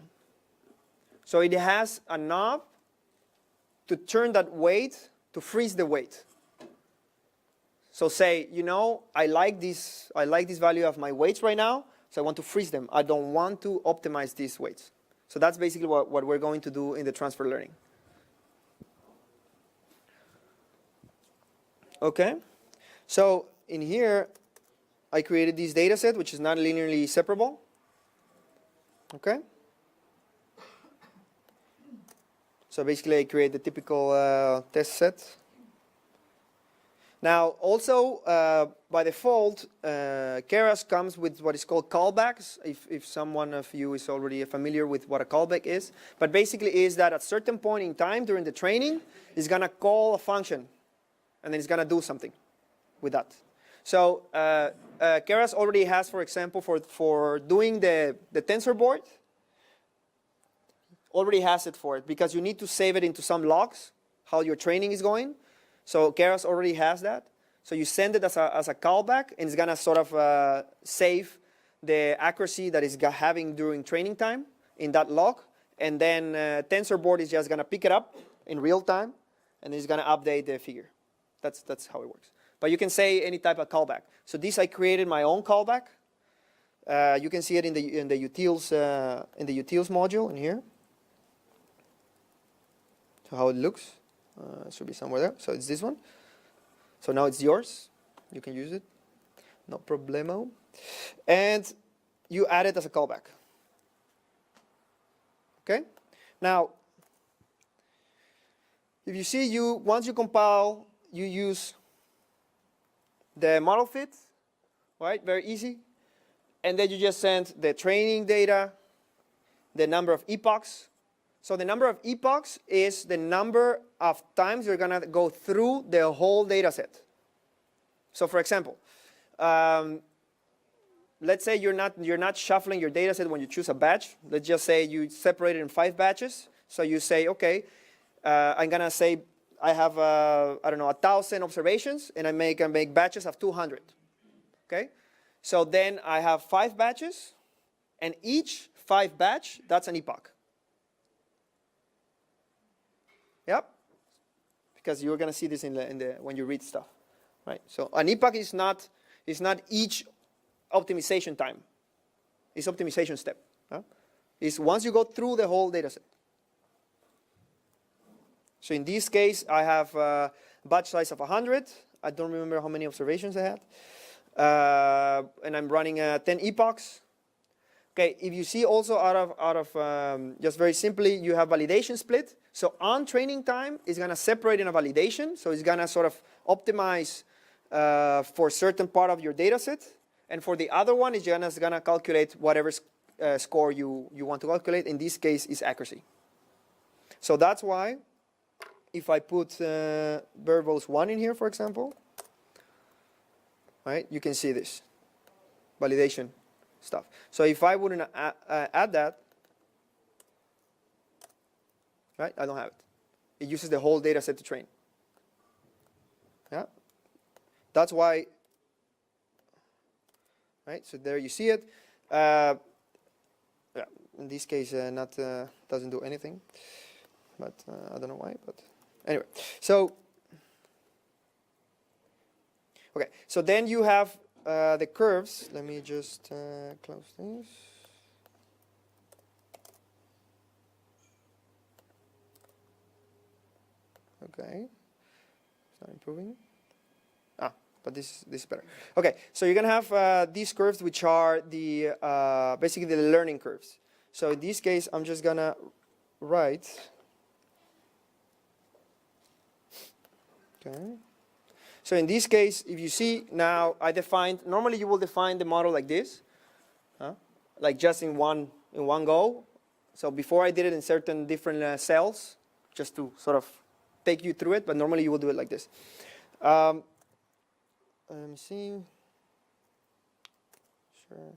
So it has a knob to turn that weight, to freeze the weight. So say, I like this value of my weights right now, so I want to freeze them. I don't want to optimize these weights. So that's basically what we're going to do in the transfer learning. Okay. So in here, I created this data set, which is not linearly separable. Okay. So basically, I create the typical test set. Now, also, by default, Keras comes with what is called callbacks, if someone of you is already familiar with what a callback is. But basically is that at a certain point in time during the training, it's going to call a function, and then it's going to do something with that. So Keras already has, for example, for doing the tensor board, already has it for it, because you need to save it into some logs, how your training is going. So Keras already has that. So you send it as a callback, and it's going to sort of save the accuracy that it's having during training time in that log. And then TensorBoard is just going to pick it up in real time, and it's going to update the figure. That's how it works. But you can say any type of callback. So this I created my own callback. You can see it in the utils module in here. So how it looks. It should be somewhere there. So it's this one. So now it's yours. You can use it. No problemo. And you add it as a callback. Okay? Now, if you see, once you compile, you use the model fit, right? Very easy. And then you just send the training data, the number of epochs. So the number of epochs is the number of times you're going to go through the whole data set. So for example, let's say you're not shuffling your data set when you choose a batch. Let's just say you separate it in 5 batches. So you say, okay, I'm going to say I have, I don't know, 1,000 observations, and I make batches of 200. Okay? So then I have 5 batches, and each 5 batch, that's an epoch. Yep. Because you're going to see this in the when you read stuff. Right? So an epoch is not each optimization time. It's optimization step. Huh? It's once you go through the whole data set. So in this case, I have a batch size of 100. I don't remember how many observations I had. And I'm running 10 epochs. Okay, if you see also out of just very simply, you have validation split. So on training time, it's going to separate in a validation. So it's going to sort of optimize for certain part of your data set. And for the other one, it's just going to calculate whatever score you want to calculate. In this case, is accuracy. So that's why if I put variables 1 in here, for example, right, you can see this validation stuff. So if I wouldn't add that, right, I don't have it. It uses the whole data set to train. Yeah, that's why. Right, so there you see it. Yeah, in this case, doesn't do anything, but I don't know why. But anyway, so okay, so then you have the curves. Let me just close this. Okay, it's not improving. But this is better. Okay, so you're gonna have these curves, which are the basically the learning curves. So in this case, I'm just gonna write. Okay. So in this case, if you see now, I defined. Normally, you will define the model like this, like just in one go. So before I did it in certain different cells, just to sort of take you through it. But normally, you will do it like this. Let me see. Sure.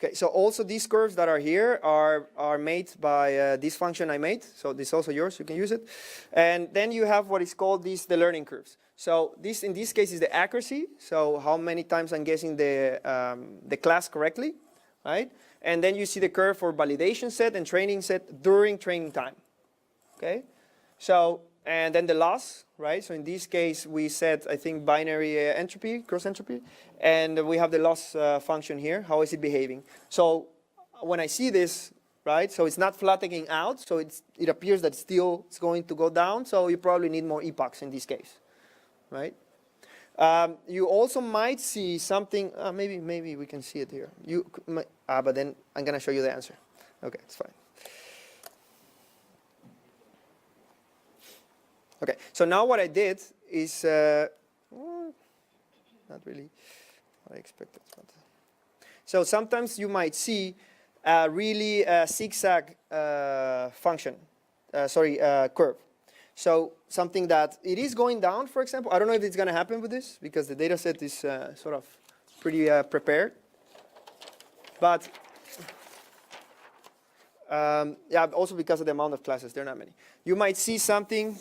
Okay, so also these curves that are here are made by this function I made. So this is also yours, you can use it. And then you have what is called the learning curves. So this, in this case, is the accuracy. So how many times I'm guessing the class correctly, right? And then you see the curve for validation set and training set during training time, okay? So, and then the loss, right? So in this case, we set, I think, binary entropy, cross entropy. And we have the loss function here. How is it behaving? So when I see this, right? So it's not flattening out. So it appears that still it's going to go down. So you probably need more epochs in this case, right? You also might see something. Maybe we can see it here. But then I'm going to show you the answer. Okay, it's fine. Okay, so now what I did is not really what I expected. But so sometimes you might see a really zigzag function, curve. So something that it is going down, for example. I don't know if it's going to happen with this because the data set is sort of pretty prepared. But yeah, also because of the amount of classes, there are not many. You might see something,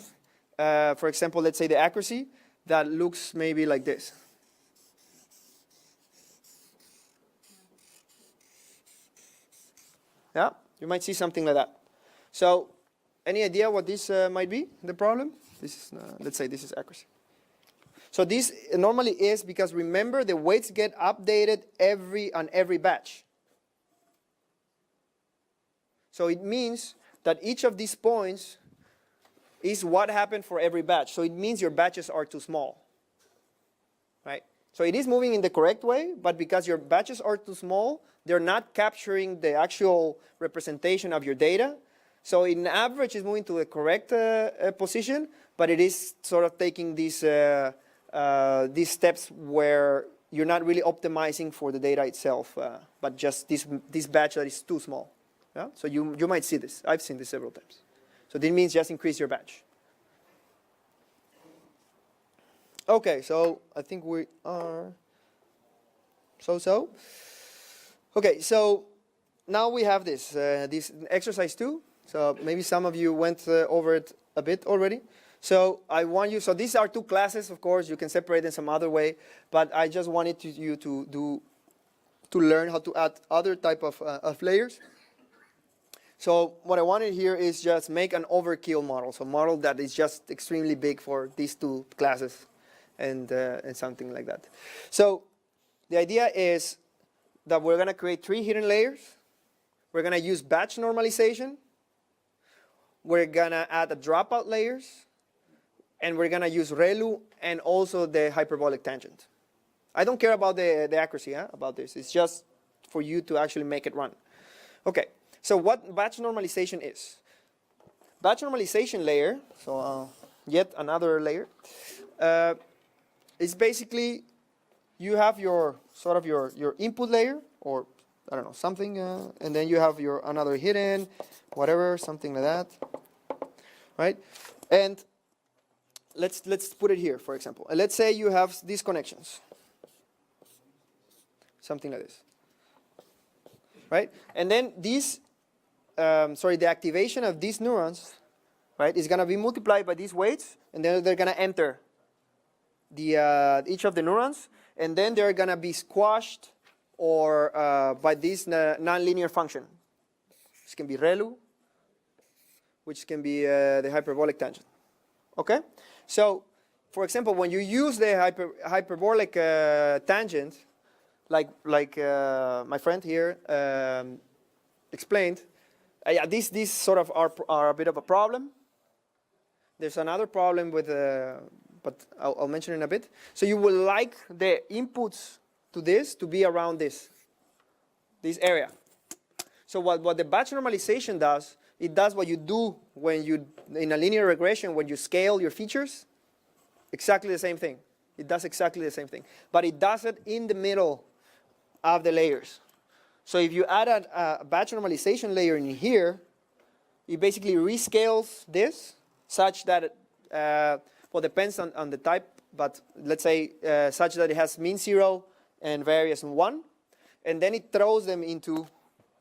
for example, let's say the accuracy, that looks maybe like this. Yeah, you might see something like that. So, any idea what this might be, the problem? This is, let's say this is accuracy. So this normally is because, remember, the weights get updated on every batch. So it means that each of these points is what happened for every batch. So it means your batches are too small. Right? So it is moving in the correct way, but because your batches are too small, they're not capturing the actual representation of your data. So in average, it's moving to the correct position, but it is sort of taking these steps where you're not really optimizing for the data itself, but just this batch that is too small. Yeah? So you might see this. I've seen this several times. So this means just increase your batch. Okay, so I think we are so. Okay, so now we have this exercise 2. So maybe some of you went over it a bit already. So I want you, so these are 2 classes, of course. You can separate them some other way, but I just wanted you to learn how to add other type of layers. So what I wanted here is just make an overkill model, so a model that is just extremely big for these 2 classes and something like that. So the idea is that we're going to create 3 hidden layers. We're going to use batch normalization. We're going to add the dropout layers. And we're going to use ReLU and also the hyperbolic tangent. I don't care about the accuracy about this. It's just for you to actually make it run. Okay, so what batch normalization is? Batch normalization layer, so yet another layer, is basically you have your sort of your input layer, or I don't know, something, and then you have your another hidden, whatever, something like that, right? And let's put it here, for example. And let's say you have these connections, something like this, right? And then these, the activation of these neurons, right, is going to be multiplied by these weights, and then they're going to enter each of the neurons, and then they're going to be squashed or by this nonlinear function. This can be ReLU, which can be the hyperbolic tangent. Okay? So, for example, when you use the hyperbolic tangent, like my friend here explained, these sort of are a bit of a problem. There's another problem with, but I'll mention in a bit. So you will like the inputs to this to be around this area. So what the batch normalization does, it does what you do when you, in a linear regression, when you scale your features, exactly the same thing. It does exactly the same thing. But it does it in the middle of the layers. So if you add a batch normalization layer in here, it basically rescales this such that, well, depends on the type, but let's say such that it has mean 0 and variance 1. And then it throws them into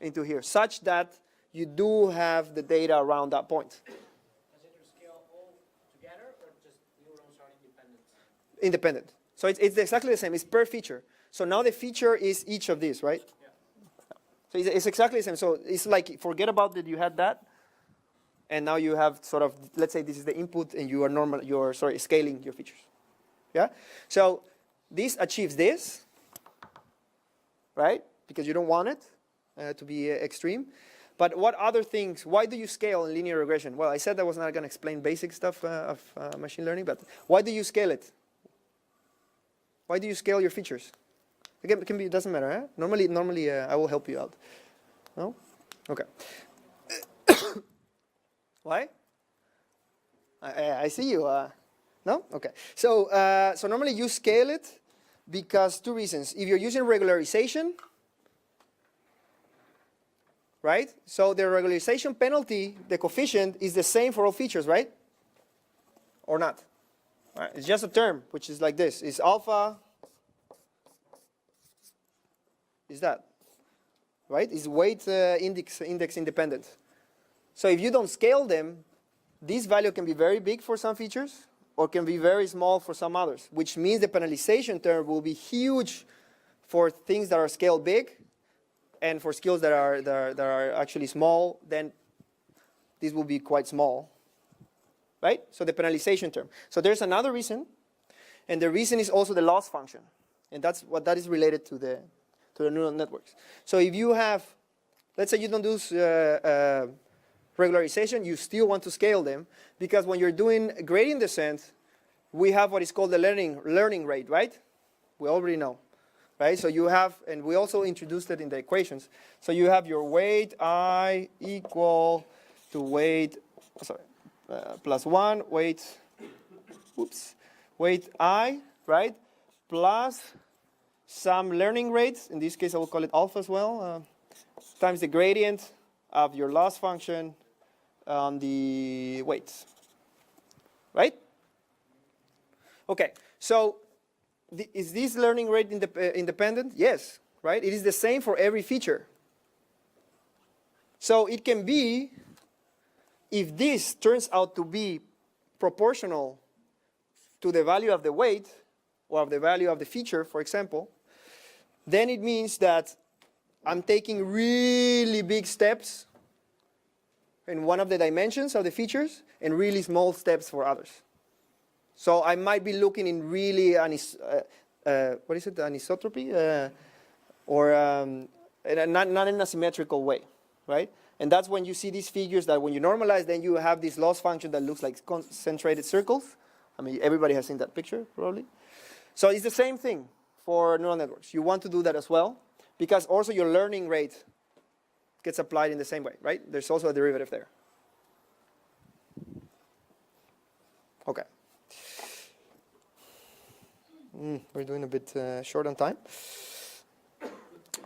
here, such that you do have the data around that point. Does it rescale all together, or just neurons are independent? Independent. So it's exactly the same. It's per feature. So now the feature is each of these, right? Yeah. So it's exactly the same. So it's like, forget about that you had that, and now you have sort of, let's say this is the input, and you're scaling your features. Yeah? So this achieves this, right? Because you don't want it to be extreme. But what other things, why do you scale in linear regression? Well, I said I was not going to explain basic stuff of machine learning, but why do you scale it? Why do you scale your features? Again, it doesn't matter, huh? Normally I will help you out. No? Okay. Why? I see you. No? Okay. So normally you scale it because 2 reasons. If you're using regularization, right? So the regularization penalty, the coefficient, is the same for all features, right? Or not? Right. It's just a term, which is like this. It's alpha, is that. right? It's weight index independent. So if you don't scale them, this value can be very big for some features or can be very small for some others, which means the penalization term will be huge for things that are scaled big, and for skills that are actually small, then this will be quite small, right? So the penalization term. So there's another reason, and the reason is also the loss function, and that's what that is related to the neural networks. So if you have, let's say you don't do regularization, you still want to scale them, because when you're doing gradient descent, we have what is called the learning rate, right? We already know, right? So you have, and we also introduced it in the equations. So you have your weight I equal to weight, plus 1 weight, weight I, right? Plus some learning rates, in this case I will call it alpha as well, times the gradient of your loss function on the weights, right? Okay, so is this learning rate independent? Yes, right? It is the same for every feature. So it can be, if this turns out to be proportional to the value of the weight or of the value of the feature, for example, then it means that I'm taking really big steps in one of the dimensions of the features and really small steps for others. So I might be looking in really, what is it, anisotropy? Or not in a symmetrical way, right? And that's when you see these figures that when you normalize, then you have this loss function that looks like concentrated circles. I mean, everybody has seen that picture, probably. So it's the same thing for neural networks. You want to do that as well, because also your learning rate gets applied in the same way, right? There's also a derivative there. Okay. We're doing a bit short on time.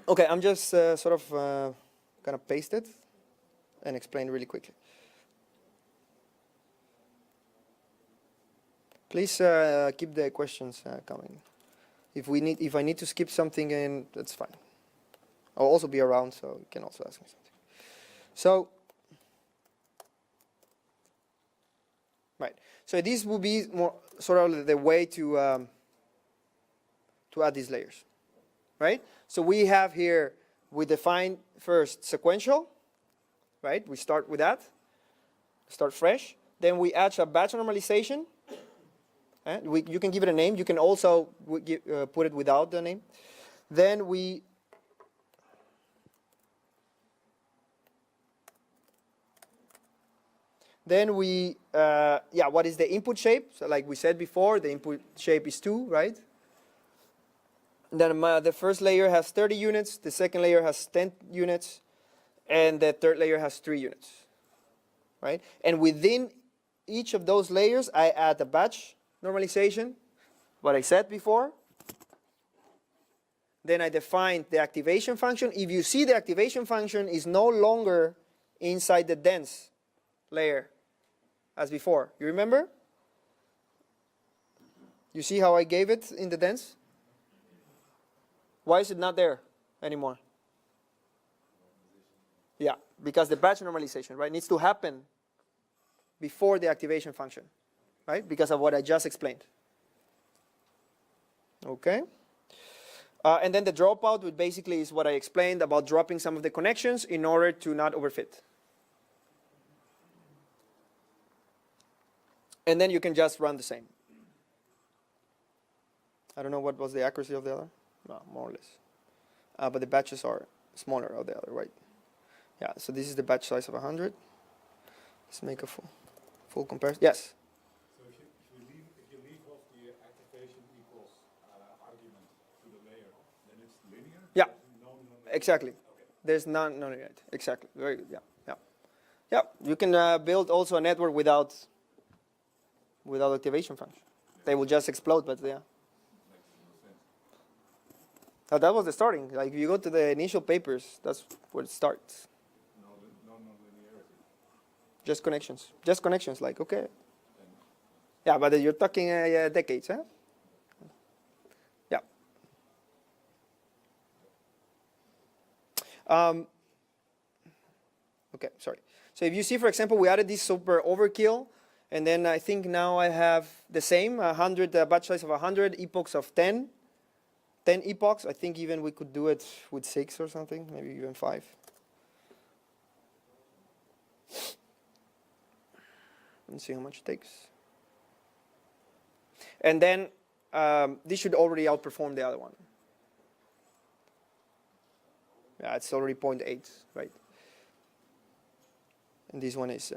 Okay, I'm just sort of going to paste it and explain really quickly. Please keep the questions coming. If I need to skip something in, that's fine. I'll also be around, so you can also ask me something. So, right. So this will be more sort of the way to add these layers, right? So we have here, we define first sequential, right? We start with that, start fresh. Then we add a batch normalization. You can give it a name. You can also put it without the name. Then we what is the input shape? So like we said before, the input shape is 2, right? And then the first layer has 30 units, the second layer has 10 units, and the third layer has 3 units, right? And within each of those layers, I add a batch normalization, what I said before. Then I define the activation function. If you see, the activation function is no longer inside the dense layer as before. You remember? You see how I gave it in the dense? Why is it not there anymore? Yeah, because the batch normalization, right, needs to happen before the activation function, right? Because of what I just explained. Okay. And then the dropout, which basically is what I explained about dropping some of the connections in order to not overfit. And then you can just run the same. I don't know what was the accuracy of the other. No, more or less. But the batches are smaller of the other, right? Yeah, so this is the batch size of 100. Let's make a full comparison. Yes? So if you leave off the activation equals argument to the layer, then it's linear? Yeah, No, exactly. Okay. There's none yet. Exactly. Very good. Yeah. You can build also a network without activation function. They will just explode, but yeah. That was the starting. Like if you go to the initial papers, that's where it starts. No linearity. Just connections. Like okay. Yeah, but you're talking decades, huh? Yeah. Okay, sorry. So if you see, for example, we added this super overkill, and then I think now I have the same, 100 batch size of 100, epochs of 10 epochs. I think even we could do it with 6 or something, maybe even 5. Let's see how much it takes. And then this should already outperform the other one. Yeah, it's already 0.8, right? And this one is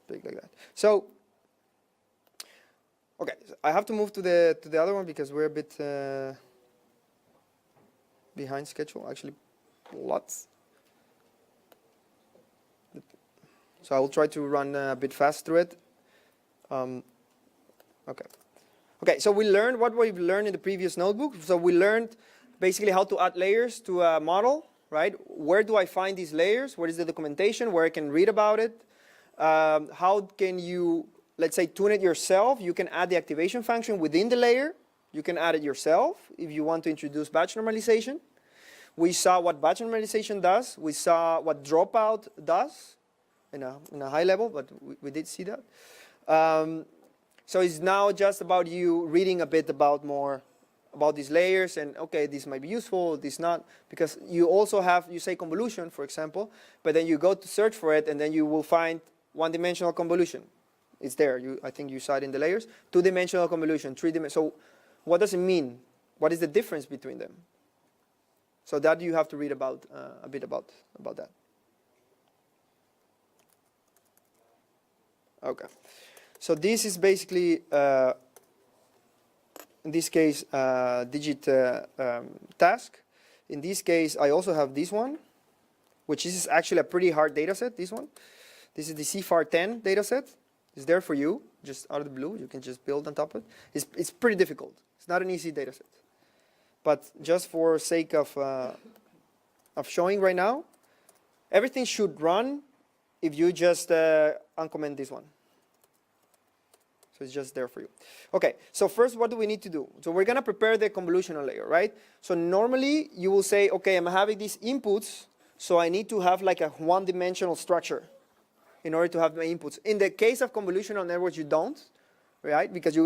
big like that. So, okay, so I have to move to the other one because we're a bit behind schedule. Actually, lots. So I will try to run a bit fast through it. Okay. Okay, so we learned what we've learned in the previous notebook. So we learned basically how to add layers to a model, right? Where do I find these layers? Where is the documentation? Where I can read about it? How can you, let's say, tune it yourself? You can add the activation function within the layer. You can add it yourself if you want to introduce batch normalization. We saw what batch normalization does. We saw what dropout does in a high level, but we did see that. So it's now just about you reading a bit about more about these layers and, okay, this might be useful, this not, because you also have, you say convolution, for example, but then you go to search for it and then you will find one-dimensional convolution. It's there. I think you saw it in the layers. Two-dimensional convolution, three-dimensional. So what does it mean? What is the difference between them? So that you have to read about a bit about that. Okay. So this is basically, in this case, digit task. In this case, I also have this one, which is actually a pretty hard data set, this one. This is the CFAR10 data set. It's there for you, just out of the blue. You can just build on top of it. It's pretty difficult. It's not an easy data set. But just for sake of showing right now, everything should run if you just uncomment this one. So it's just there for you. Okay, so first what do we need to do? So we're going to prepare the convolutional layer, right? So normally you will say, okay, I'm having these inputs, so I need to have like a one-dimensional structure in order to have my inputs. In the case of convolutional networks, you don't, right? Because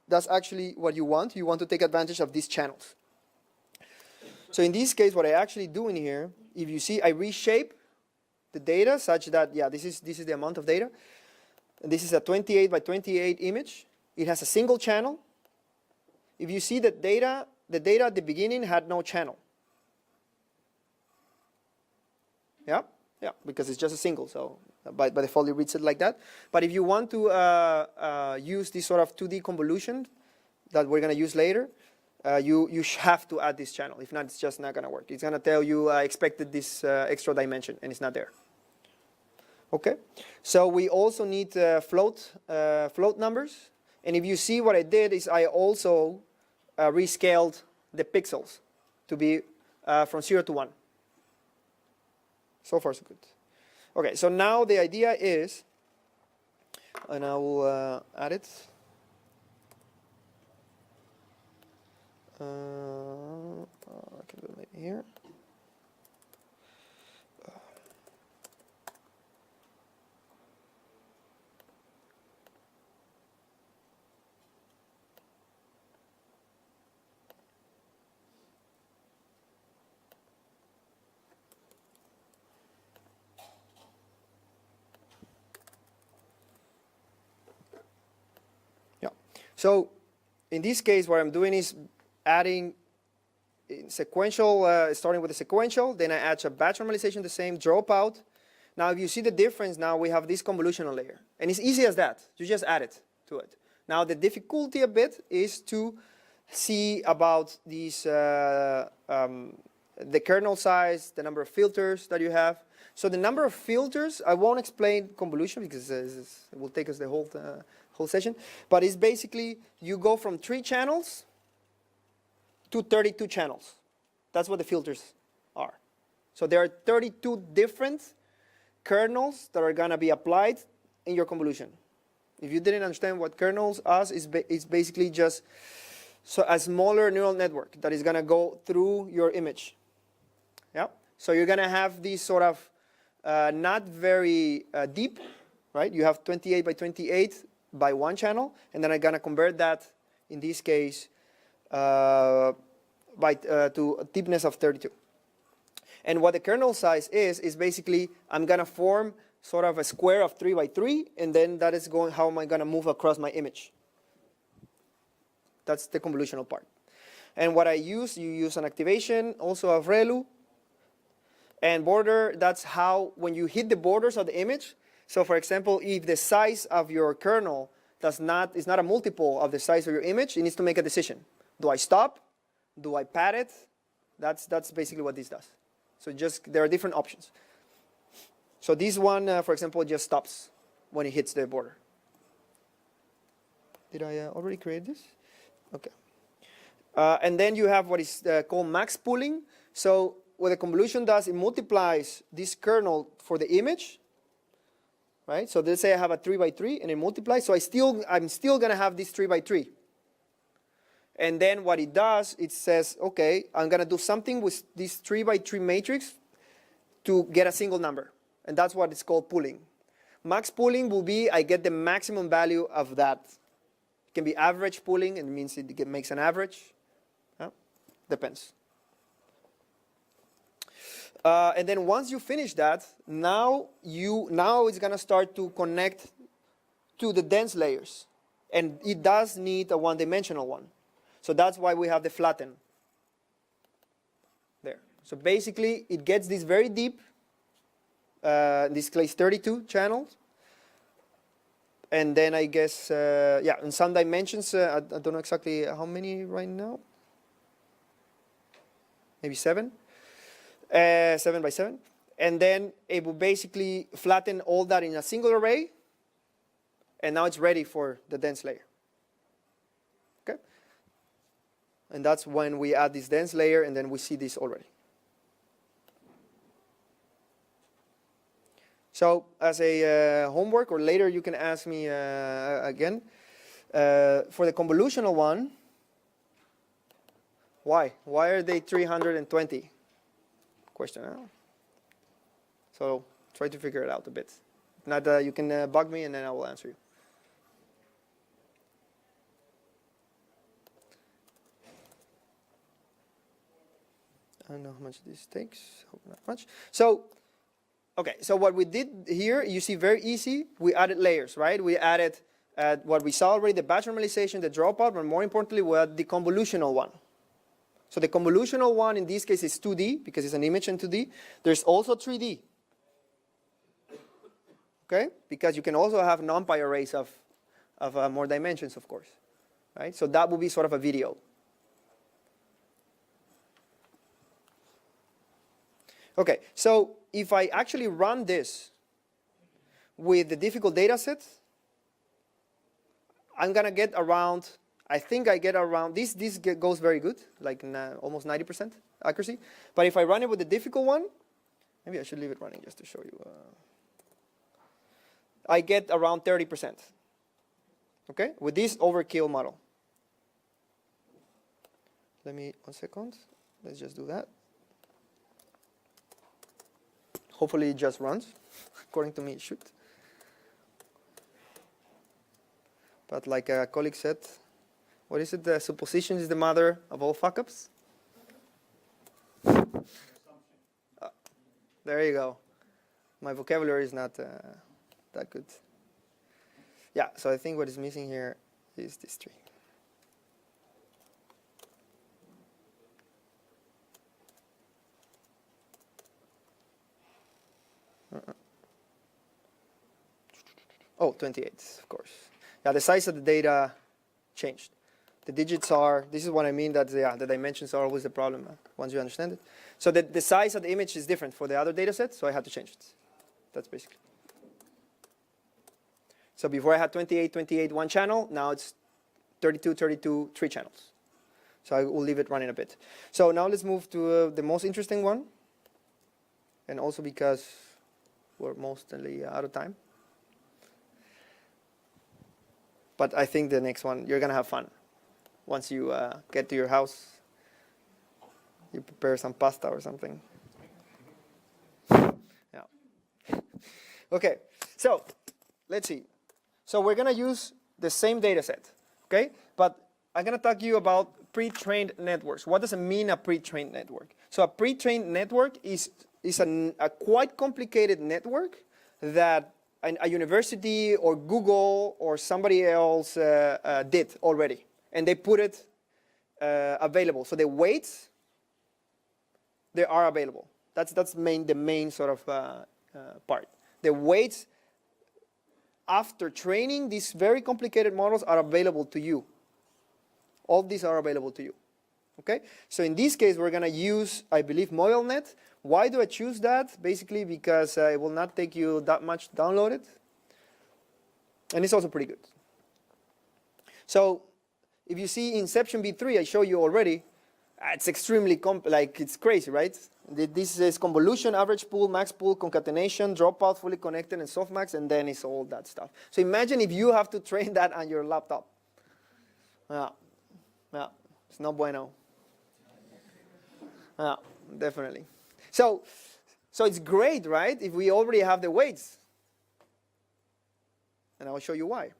that's actually what you want. You want to take advantage of these channels. So in this case, what I actually do in here, if you see, I reshape the data such that, yeah, this is the amount of data. And this is a 28 by 28 image. It has a single channel. If you see the data at the beginning had no channel. Yeah, yeah, because it's just a single. So by default it reads it like that. But if you want to use this sort of 2D convolution that we're going to use later, you have to add this channel. If not, it's just not going to work. It's going to tell you I expected this extra dimension, and it's not there. Okay, so we also need float numbers. And if you see what I did is I also rescaled the pixels to be from 0 to 1. So far so good. Okay, so now the idea is, and I will add it. I can do it maybe here. So in this case, what I'm doing is adding sequential, starting with the sequential, then I add a batch normalization, the same dropout. Now, if you see the difference, now we have this convolutional layer. And it's easy as that. You just add it to it. Now, the difficulty a bit is to see about these, the kernel size, the number of filters that you have. So the number of filters, I won't explain convolution because it will take us the whole session. But it's basically you go from 3 channels to 32 channels. That's what the filters are. So there are 32 different kernels that are going to be applied in your convolution. If you didn't understand what kernels are, it's basically just a smaller neural network that is going to go through your image. Yeah. So you're gonna have these sort of not very deep, right? You have 28 by 28 by one channel, and then I'm gonna convert that in this case to a deepness of 32. And what the kernel size is basically I'm gonna form sort of a square of 3 by 3, and then that is going how am I gonna move across my image. That's the convolutional part. And what you use an activation, also of ReLU, and border, that's how, when you hit the borders of the image, so for example, if the size of your kernel is not a multiple of the size of your image, it needs to make a decision. Do I stop? Do I pad it? That's basically what this does. So there are different options. So this one, for example, just stops when it hits the border. Did I already create this? Okay. And then you have what is called max pooling. So what the convolution does, it multiplies this kernel for the image, right? So let's say I have a 3 by 3 and it multiplies. So I'm still gonna have this 3 by 3. And then what it does, it says, okay, I'm gonna do something with this 3 by 3 matrix to get a single number. And that's what it's called pooling. Max pooling will be, I get the maximum value of that. It can be average pooling, and it means it makes an average. Depends. And then once you finish that, now it's gonna start to connect to the dense layers. And it does need a one-dimensional one. So that's why we have the flatten there. So basically, it gets this very deep, in this case 32 channels. And then I guess, yeah, in some dimensions, I don't know exactly how many right now. Maybe 7. 7 by 7. And then it will basically flatten all that in a single array. And now it's ready for the dense layer. Okay? And that's when we add this dense layer, and then we see this already. So as a homework, or later you can ask me again, for the convolutional one, why? Why are they 320? Question. Huh? So try to figure it out a bit. If not, you can bug me and then I will answer you. I don't know how much this takes. Hope not much. So, okay. So what we did here, you see, very easy. We added layers, right? We added what we saw already: the batch normalization, the dropout, but more importantly, we had the convolutional one. So the convolutional one in this case is 2D because it's an image in 2D. There's also 3D. Okay? Because you can also have NumPy arrays of more dimensions, of course. Right? So that will be sort of a video. Okay, so if I actually run this with the difficult data set, I'm going to get around, I think I get around, this goes very good, like almost 90% accuracy. But if I run it with the difficult one, maybe I should leave it running just to show you. I get around 30%. Okay, with this overkill model. Let me, 1 second. Let's just do that. Hopefully it just runs. According to me, it should. But like a colleague said, what is it? The supposition is the mother of all fuck-ups? There you go. My vocabulary is not that good. Yeah, so I think what is missing here is this tree. Oh, 28, of course. Yeah, the size of the data changed. The digits are, this is what I mean, that yeah, the dimensions are always the problem once you understand it. So the size of the image is different for the other data set, so I had to change it. That's basically. So before I had 28, 28, one channel, now it's 32, 32, 3 channels. So I will leave it running a bit. So now let's move to the most interesting one. And also because we're mostly out of time. But I think the next one, you're going to have fun. Once you get to your house, you prepare some pasta or something. Okay, so let's see. So we're gonna use the same data set, okay? But I'm gonna talk to you about pre-trained networks. What does it mean, a pre-trained network? So a pre-trained network is a quite complicated network that a university or Google or somebody else did already, and they put it available. So the weights, they are available. That's the main sort of part. The weights after training these very complicated models are available to you. All these are available to you. Okay? So in this case, we're going to use, I believe, MobileNet. Why do I choose that? Basically because it will not take you that much to download it. And it's also pretty good. So if you see Inception V3, I showed you already, it's extremely, it's crazy, right? This is convolution, average pool, max pool, concatenation, dropout, fully connected, and softmax, and then it's all that stuff. So imagine if you have to train that on your laptop. Yeah, it's not bueno. Yeah, definitely. So it's great, right? If we already have the weights. And I will show you why.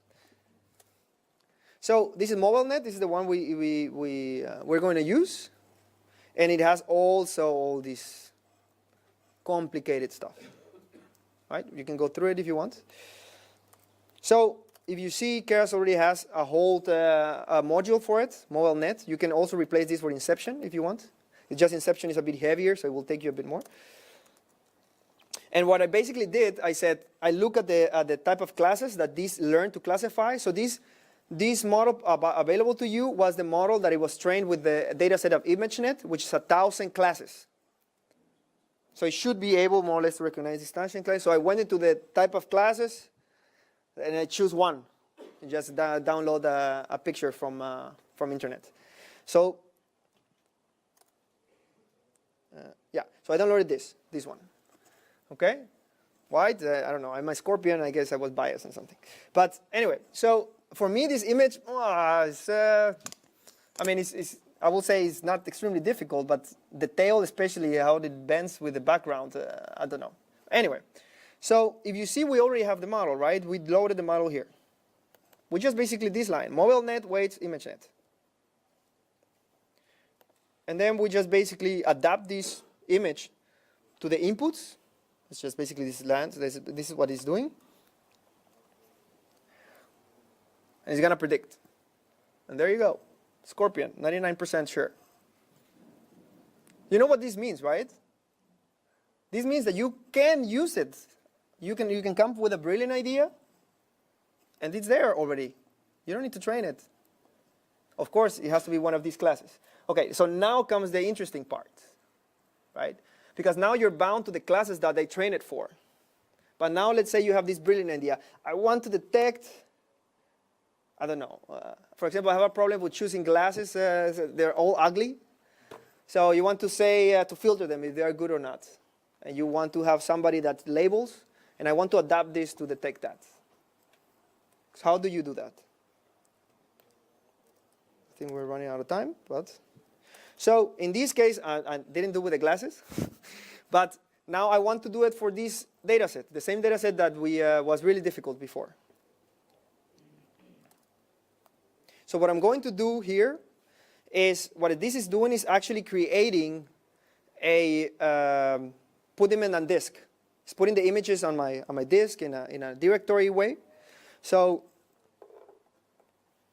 So this is MobileNet. This is the one we're going to use. And it has also all this complicated stuff. Right? You can go through it if you want. So if you see, Keras already has a whole a module for it, MobileNet. You can also replace this for Inception if you want. It's just Inception is a bit heavier, so it will take you a bit more. And what I basically did, I said, I look at the type of classes that these learn to classify. So this model available to you was the model that it was trained with the data set of ImageNet, which is 1,000 classes. So it should be able more or less to recognize instantiation classes. So I went into the type of classes, and I choose one. You just download a picture from internet. So yeah, so I downloaded this one. Okay, why? I don't know. I'm a Scorpion. I guess I was biased or something. But anyway, so for me, this image, I will say it's not extremely difficult, but the tail, especially how it bends with the background, I don't know. Anyway, so if you see, we already have the model, right? We loaded the model here. We just basically this line, MobileNet, weights, ImageNet. And then we just basically adapt this image to the inputs. It's just basically this land. This is what it's doing. And it's going to predict. And there you go. Scorpion, 99% sure. You know what this means, right? This means that you can use it. You can come up with a brilliant idea, and it's there already. You don't need to train it. Of course, it has to be one of these classes. Okay, so now comes the interesting part, right? Because now you're bound to the classes that they train it for. But now let's say you have this brilliant idea. I want to detect, I don't know. For example, I have a problem with choosing glasses. They're all ugly. So you want to say, to filter them if they are good or not. And you want to have somebody that labels. And I want to adapt this to detect that. So how do you do that? I think we're running out of time, but... So in this case, I didn't do it with the glasses, but now I want to do it for this data set, the same data set that was really difficult before. So what I'm going to do here is, what this is doing is actually creating put them in a disk. It's putting the images on my disk in a directory way. So,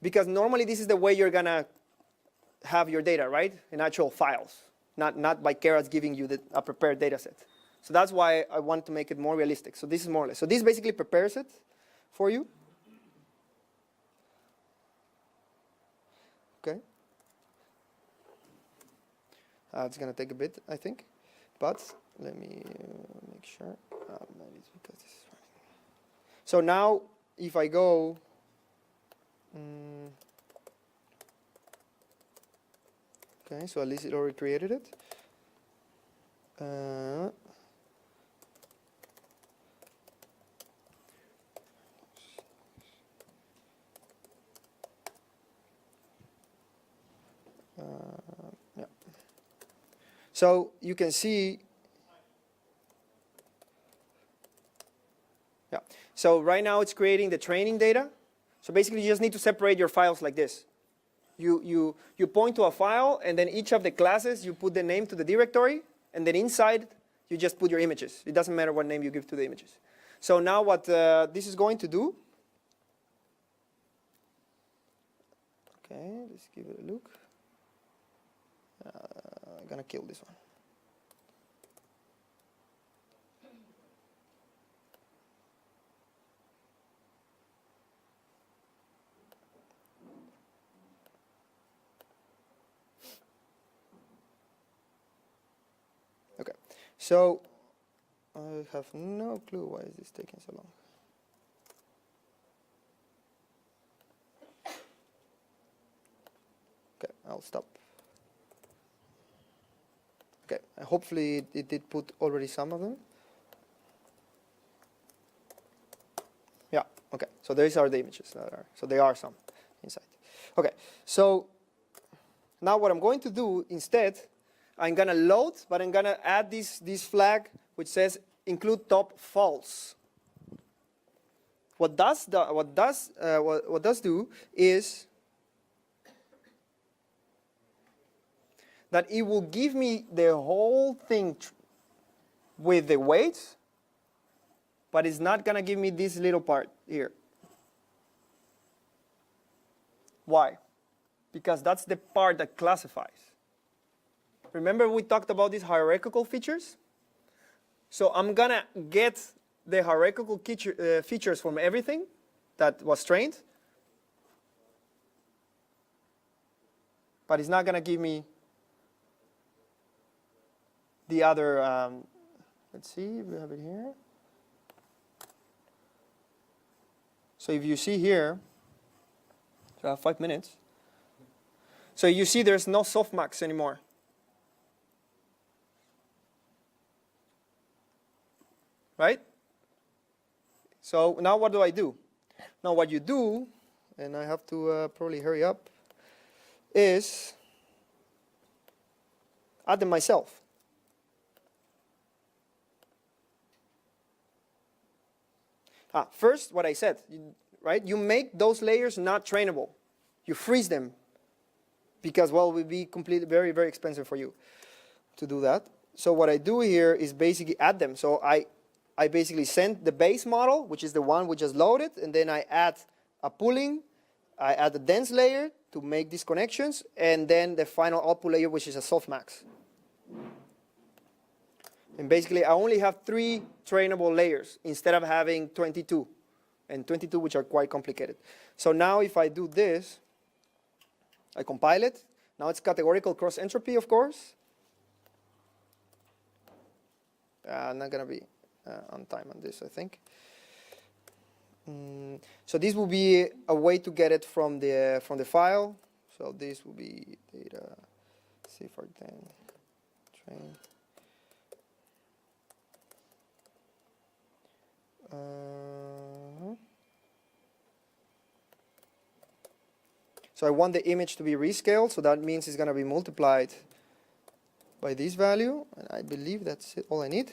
because normally this is the way you're gonna have your data, right? In actual files, not by Keras giving you a prepared data set. So that's why I want to make it more realistic. So this is more or less. So this basically prepares it for you. Okay. It's going to take a bit, I think. But let me make sure. Maybe it's because this is running. So now, if I go... okay, so at least it already created it. Yeah. So you can see Yeah. So right now it's creating the training data. So basically you just need to separate your files like this. You point to a file, and then each of the classes, you put the name to the directory, and then inside, you just put your images. It doesn't matter what name you give to the images. So now what this is going to do, okay, let's give it a look. I'm going to kill this one. Okay, so I have no clue why is this taking so long. Okay, I'll stop. Okay, hopefully it did put already some of them. Yeah, okay, so these are the images that are, so there are some inside. Okay, so now what I'm going to do instead, I'm going to load, but I'm going to add this flag which says include top false. What does do is that it will give me the whole thing with the weights, but it's not going to give me this little part here. Why? Because that's the part that classifies. Remember we talked about these hierarchical features? So I'm going to get the hierarchical features from everything that was trained, but it's not going to give me the other, let's see, we have it here. So if you see here, so I have 5 minutes. So you see there's no softmax anymore. Right? So now what do I do? Now what you do, and I have to probably hurry up, is add them myself. First, what I said, right? You make those layers not trainable. You freeze them because, well, it would be completely very, very expensive for you to do that. So what I do here is basically add them. So I basically send the base model, which is the one we just loaded, and then I add a pooling, I add a dense layer to make these connections, and then the final output layer, which is a softmax. And basically, I only have 3 trainable layers instead of having 22, and 22 which are quite complicated. So now if I do this, I compile it. Now it's categorical cross entropy, of course. I'm not going to be on time on this, I think. So this will be a way to get it from the file. So this will be data C410 train. So I want the image to be rescaled, so that means it's going to be multiplied by this value, and I believe that's it, all I need.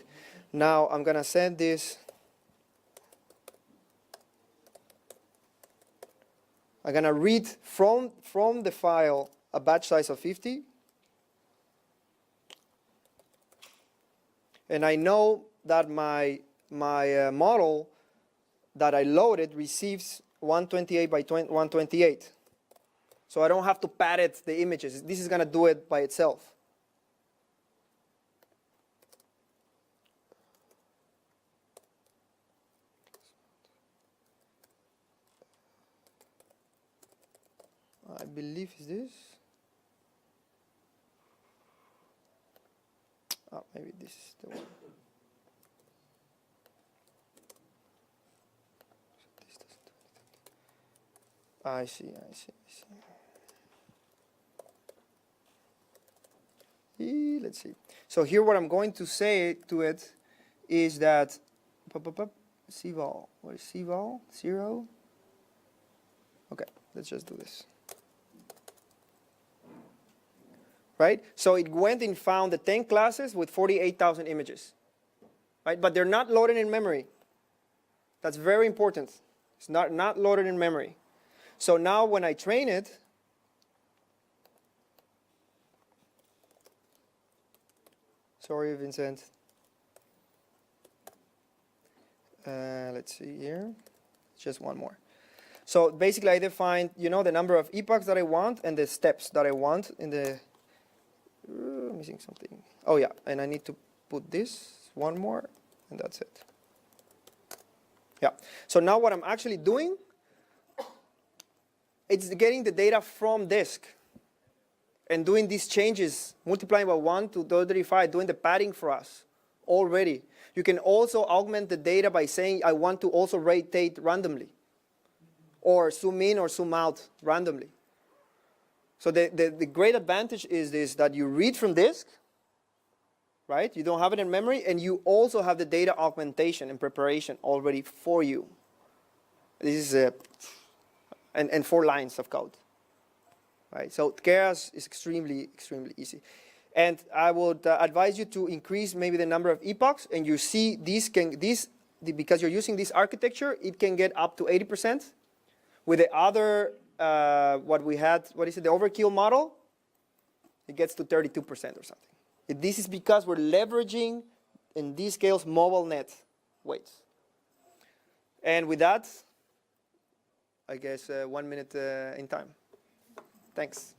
Now I'm going to send this, I'm going to read from the file a batch size of 50, and I know that my model that I loaded receives 128 by 128. So I don't have to pad it, the images. This is going to do it by itself. I believe is this. Oh, maybe this is the one. I see. Let's see. So here what I'm going to say to it is that cval, what is cval? 0? Okay, let's just do this. Right? So it went and found the 10 classes with 48,000 images. Right? But they're not loaded in memory. That's very important. It's not loaded in memory. So now when I train it, sorry, Vincent. Let's see here. Just one more. So basically, I define, the number of epochs that I want and the steps that I want in the. Missing something. Oh yeah, and I need to put this one more, and that's it. Yeah. So now what I'm actually doing, it's getting the data from disk and doing these changes, multiplying by 1 to 35, doing the padding for us already. You can also augment the data by saying, I want to also rotate randomly, or zoom in or zoom out randomly. So the great advantage is this, that you read from disk, right? You don't have it in memory, and you also have the data augmentation and preparation already for you. This is and 4 lines of code, right? So Keras is extremely easy, and I would advise you to increase maybe the number of epochs, and you see because you're using this architecture, it can get up to 80%. With the other the overkill model, it gets to 32% or something. This is because we're leveraging, in these scales, mobile net weights. And with that, I guess 1 minute in time. Thanks.